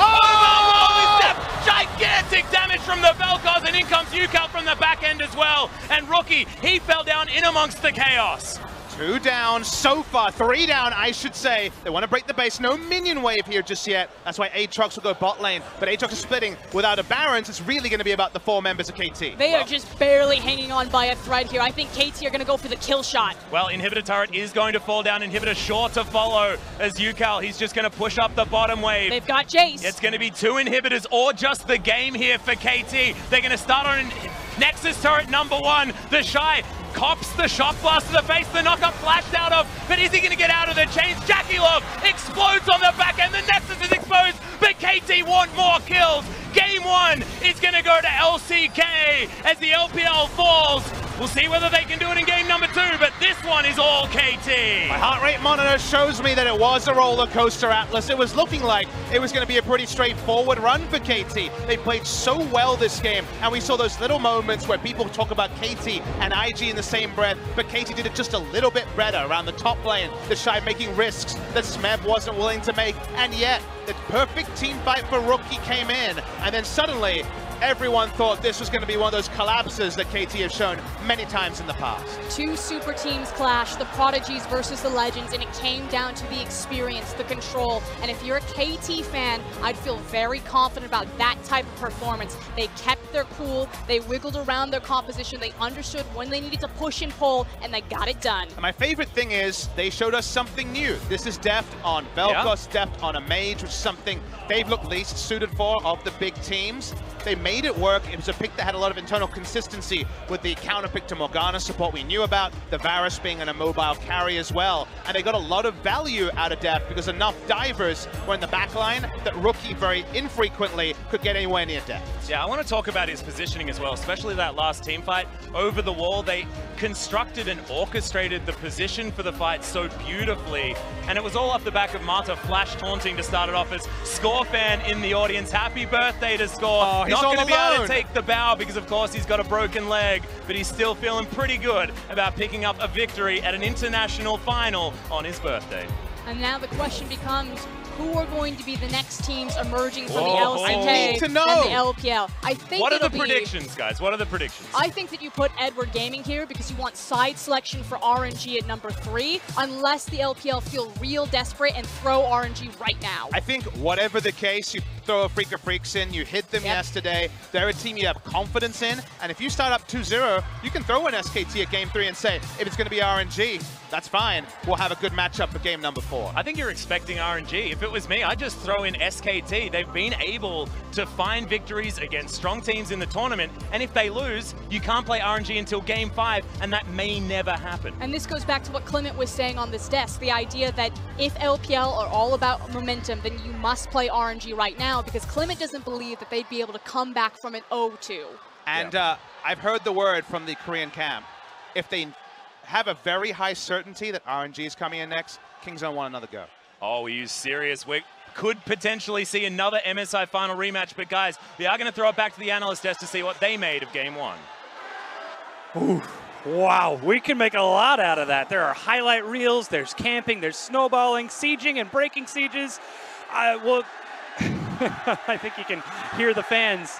Gigantic damage from the Vel'Koz, and in comes Yukal from the back end as well. And Rookie, he fell down in amongst the chaos. 2 down so far, 3 down, I should say. They want to break the base. No minion wave here just yet. That's why Aatrox will go bot lane. But Aatrox is splitting without a Baron. It's really going to be about the 4 members of KT. They are just barely hanging on by a thread here. I think KT are going to go for the kill shot. Well, Inhibitor turret is going to fall down. Inhibitor sure to follow as Yukal. He's just going to push up the bottom wave. They've got Jace. It's going to be 2 inhibitors or just the game here for KT. They're going to start on Nexus turret number 1. The Shy cops the shock blast to the face, the knockup flashed out of, but is he going to get out of the chains? Jackie Love explodes on the back end, the Nexus is exposed, but KT want more kills. Game 1 is going to go to LCK as the LPL falls. We'll see whether they can do it in game number 2, but this one is all KT. My heart rate monitor shows me that it was a roller coaster, Atlas. It was looking like it was going to be a pretty straightforward run for KT. They played so well this game, and we saw those little moments where people talk about KT and IG in the same breath, but KT did it just a little bit better around the top lane. The Shy making risks that Smeb wasn't willing to make, and yet the perfect team fight for Rookie came in, and then suddenly everyone thought this was going to be one of those collapses that KT have shown many times in the past. 2 super teams clash, the Prodigies versus the Legends, and it came down to the experience, the control. And if you're a KT fan, I'd feel very confident about that type of performance. They kept their cool, they wiggled around their composition, they understood when they needed to push and pull, and they got it done. And my favorite thing is they showed us something new. This is Deft on Vel'Koz, Deft on a Mage, which is something they've looked least suited for of the big teams. They made it work. It was a pick that had a lot of internal consistency with the counter pick to Morgana support we knew about, the Varus being an immobile carry as well. And they got a lot of value out of Deft because enough divers were in the backline that Rookie very infrequently could get anywhere near Deft. Yeah, I want to talk about his positioning as well, especially that last team fight. Over the wall, they constructed and orchestrated the position for the fight so beautifully. And it was all off the back of Mata flash taunting to start it off as Score fan in the audience. Happy birthday to Score. Oh, not going to be able to take the bow because, of course, he's got a broken leg, but he's still feeling pretty good about picking up a victory at an international final on his birthday. And now the question becomes, who are going to be the next teams emerging from the Whoa. LCK I need to and know. the LPL. I think What are the it'll be- predictions, guys? What are the predictions? I think that you put Edward Gaming here because you want side selection for RNG at number 3, unless the LPL feel real desperate and throw RNG right now. I think whatever the case, you throw a FLICKR Freaks in, you hit them yesterday, they're a team you have confidence in, and if you start up 2-0, you can throw an SKT at game 3 and say, if it's going to be RNG, that's fine. We'll have a good matchup for game number 4. I think you're expecting RNG. If it was me, I'd just throw in SKT. They've been able to find victories against strong teams in the tournament, and if they lose, you can't play RNG until game 5, and that may never happen. And this goes back to what Clement was saying on this desk, the idea that if LPL are all about momentum, then you must play RNG right now, because Clement doesn't believe that they'd be able to come back from an 0-2. And I've heard the word from the Korean camp. If they have a very high certainty that RNG is coming in next, Kings don't want another go. Oh, are you serious? We could potentially see another MSI final rematch, but guys, we are going to throw it back to the analyst desk to see what they made of game 1. Ooh, wow, we can make a lot out of that. There are highlight reels, there's camping, there's snowballing, sieging and breaking sieges. Well, I think you can hear the fans.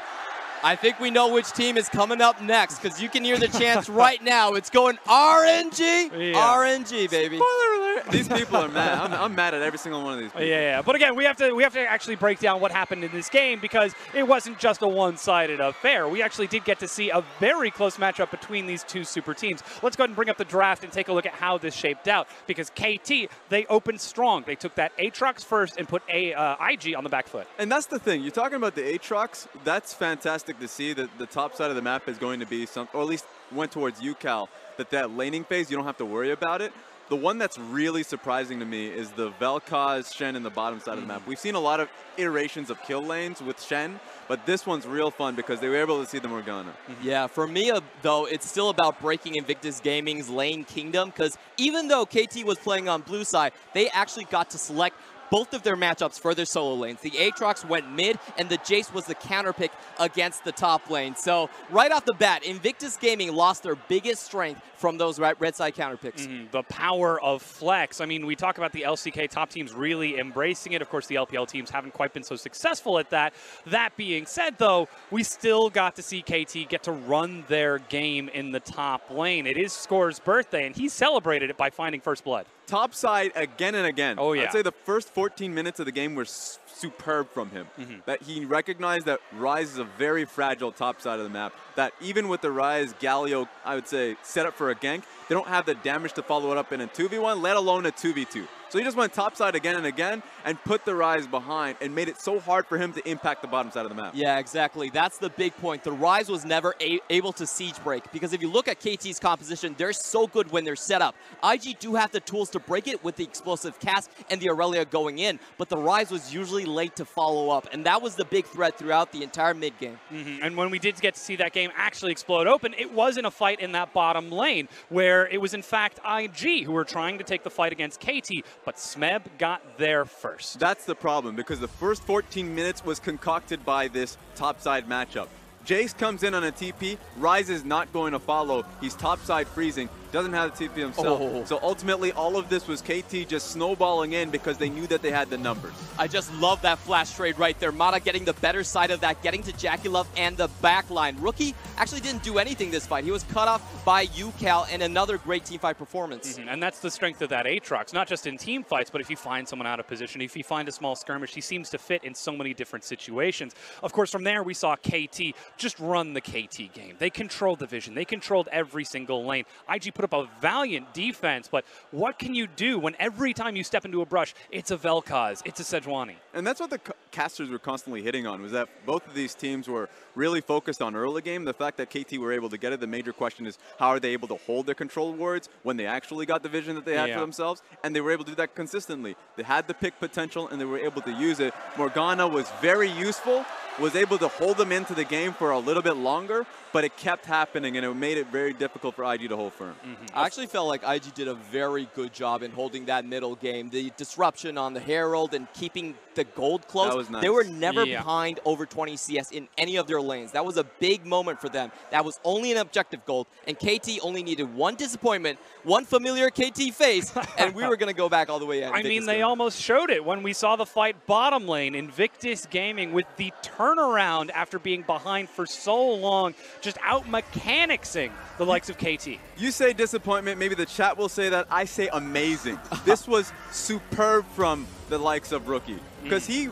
I think we know which team is coming up next, because you can hear the chants right now. It's going RNG, RNG, baby. Spoiler alert. These people are mad. I'm mad at every single one of these people. Yeah, but again, we have to actually break down what happened in this game, because it wasn't just a one-sided affair. We actually did get to see a very close matchup between these two super teams. Let's go ahead and bring up the draft and take a look at how this shaped out, because KT, they opened strong. They took that Aatrox first and put IG on the back foot. And that's the thing. You're talking about the Aatrox. That's fantastic to see that the top side of the map is going to be some, or at least went towards UCal, that laning phase, you don't have to worry about it. The one that's really surprising to me is the Vel'Koz Shen in the bottom side of the map. We've seen a lot of iterations of kill lanes with Shen, but this one's real fun because they were able to see the Morgana. Yeah, for me, though, it's still about breaking Invictus Gaming's lane kingdom, because even though KT was playing on blue side, they actually got to select both of their matchups for their solo lanes. The Aatrox went mid, and the Jace was the counter pick against the top lane. So right off the bat, Invictus Gaming lost their biggest strength from those red side counter picks. The power of flex. I mean, we talk about the LCK top teams really embracing it. Of course, the LPL teams haven't quite been so successful at that. That being said, though, we still got to see KT get to run their game in the top lane. It is Score's birthday, and he celebrated it by finding first blood. Top side again and again. Oh, yeah. I'd say the first 14 minutes of the game were superb from him. That he recognized that Ryze is a very fragile top side of the map. That even with the Ryze Galio, I would say, set up for a gank, they don't have the damage to follow it up in a 2v1, let alone a 2v2. So he just went top side again and again and put the Ryze behind and made it so hard for him to impact the bottom side of the map. Yeah, exactly. That's the big point. The Ryze was never able to siege break, because if you look at KT's composition, they're so good when they're set up. IG do have the tools to break it with the explosive cast and the Aurelia going in, but the Ryze was usually late to follow up, and that was the big threat throughout the entire mid game. And when we did get to see that game actually explode open, it was in a fight in that bottom lane, where it was in fact IG who were trying to take the fight against KT, but Smeb got there first. That's the problem, because the first 14 minutes was concocted by this topside matchup. Jace comes in on a TP, Ryze is not going to follow, he's topside freezing, doesn't have the TP himself. So ultimately all of this was KT just snowballing in because they knew that they had the numbers. I just love that flash trade right there. Mata getting the better side of that, getting to Jackie Love and the back line. Rookie actually didn't do anything this fight. He was cut off by UCal, and another great team fight performance. And that's the strength of that Aatrox, not just in team fights, but if you find someone out of position, if you find a small skirmish, he seems to fit in so many different situations. Of course, from there we saw KT just run the KT game. They controlled the vision. They controlled every single lane. IG put up a valiant defense, but what can you do when every time you step into a brush, it's a Vel'Koz, it's a Sejuani? And that's what the casters were constantly hitting on, was that both of these teams were really focused on early game. The fact that KT were able to get it, the major question is how are they able to hold their control wards when they actually got the vision that they had for themselves, and they were able to do that consistently. They had the pick potential and they were able to use it. Morgana was very useful, was able to hold them into the game for a little bit longer, but it kept happening, and it made it very difficult for IG to hold firm. I actually felt like IG did a very good job in holding that middle game. The disruption on the Herald and keeping the gold close. That was nice. They were never behind over 20 CS in any of their lanes. That was a big moment for them. That was only an objective gold, and KT only needed one disappointment, one familiar KT face, and we were going to go back all the way in. I mean, they almost showed it when we saw the fight bottom lane. Invictus Gaming with the turnaround after being behind for so long, just out-mechanicsing the likes of KT. You say disappointment, maybe the chat will say that. I say amazing. This was superb from the likes of Rookie, because he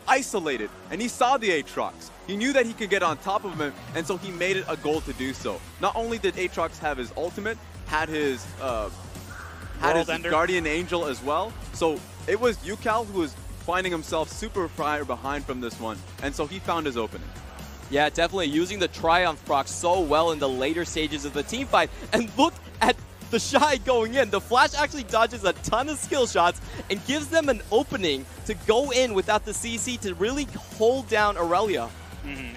isolated, and he saw the Aatrox. He knew that he could get on top of him, and so he made it a goal to do so. Not only did Aatrox have his ultimate, had his Guardian Angel as well. So it was UCal who was finding himself super far behind from this one, and so he found his opening. Yeah, definitely using the Triumph proc so well in the later stages of the team fight. And look at the Shy going in. The Flash actually dodges a ton of skill shots and gives them an opening to go in without the CC to really hold down Aurelia.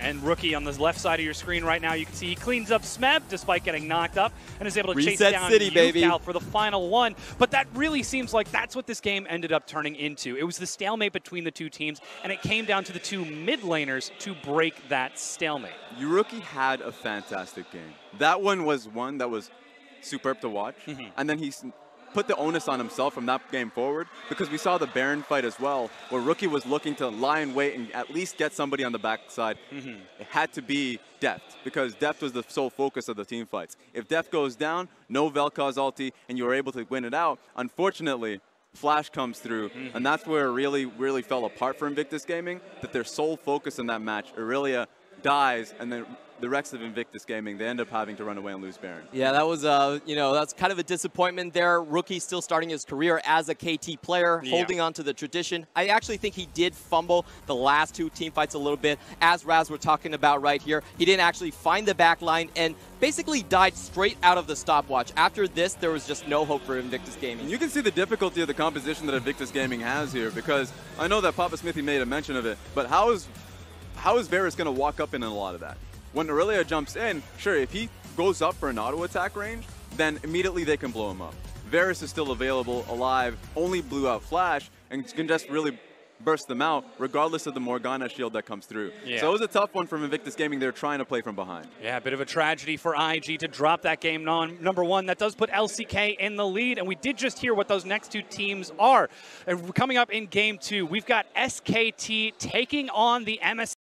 And Rookie on the left side of your screen right now, you can see he cleans up Smeb despite getting knocked up and is able to chase down UCal for the final one. But that really seems like that's what this game ended up turning into. It was the stalemate between the two teams, and it came down to the two mid laners to break that stalemate. Rookie had a fantastic game. That one was one that was superb to watch, and then he put the onus on himself from that game forward, because we saw the Baron fight as well, where Rookie was looking to lie in wait and at least get somebody on the backside. It had to be Deft, because Deft was the sole focus of the team fights. If Deft goes down, no Vel'Koz ulti, and you were able to win it out, unfortunately, Flash comes through, and that's where it really fell apart for Invictus Gaming, that their sole focus in that match, Aurelia dies, and then the rest of Invictus Gaming, they end up having to run away and lose Baron. Yeah, that was, that's kind of a disappointment there. Rookie still starting his career as a KT player, holding on to the tradition. I actually think he did fumble the last two team fights a little bit, as Raz were talking about right here. He didn't actually find the back line and basically died straight out of the stopwatch. After this, there was just no hope for Invictus Gaming. You can see the difficulty of the composition that Invictus Gaming has here, because I know that Papa Smithy made a mention of it, but how is Varus going to walk up in a lot of that? When Aurelia jumps in, sure, if he goes up for an auto attack range, then immediately they can blow him up. Varus is still available, alive, only blew out Flash, and can just really burst them out, regardless of the Morgana shield that comes through. So it was a tough one from Invictus Gaming. They're trying to play from behind. Yeah, a bit of a tragedy for IG to drop that game number one. That does put LCK in the lead, and we did just hear what those next two teams are. And coming up in game two, we've got SKT taking on the MS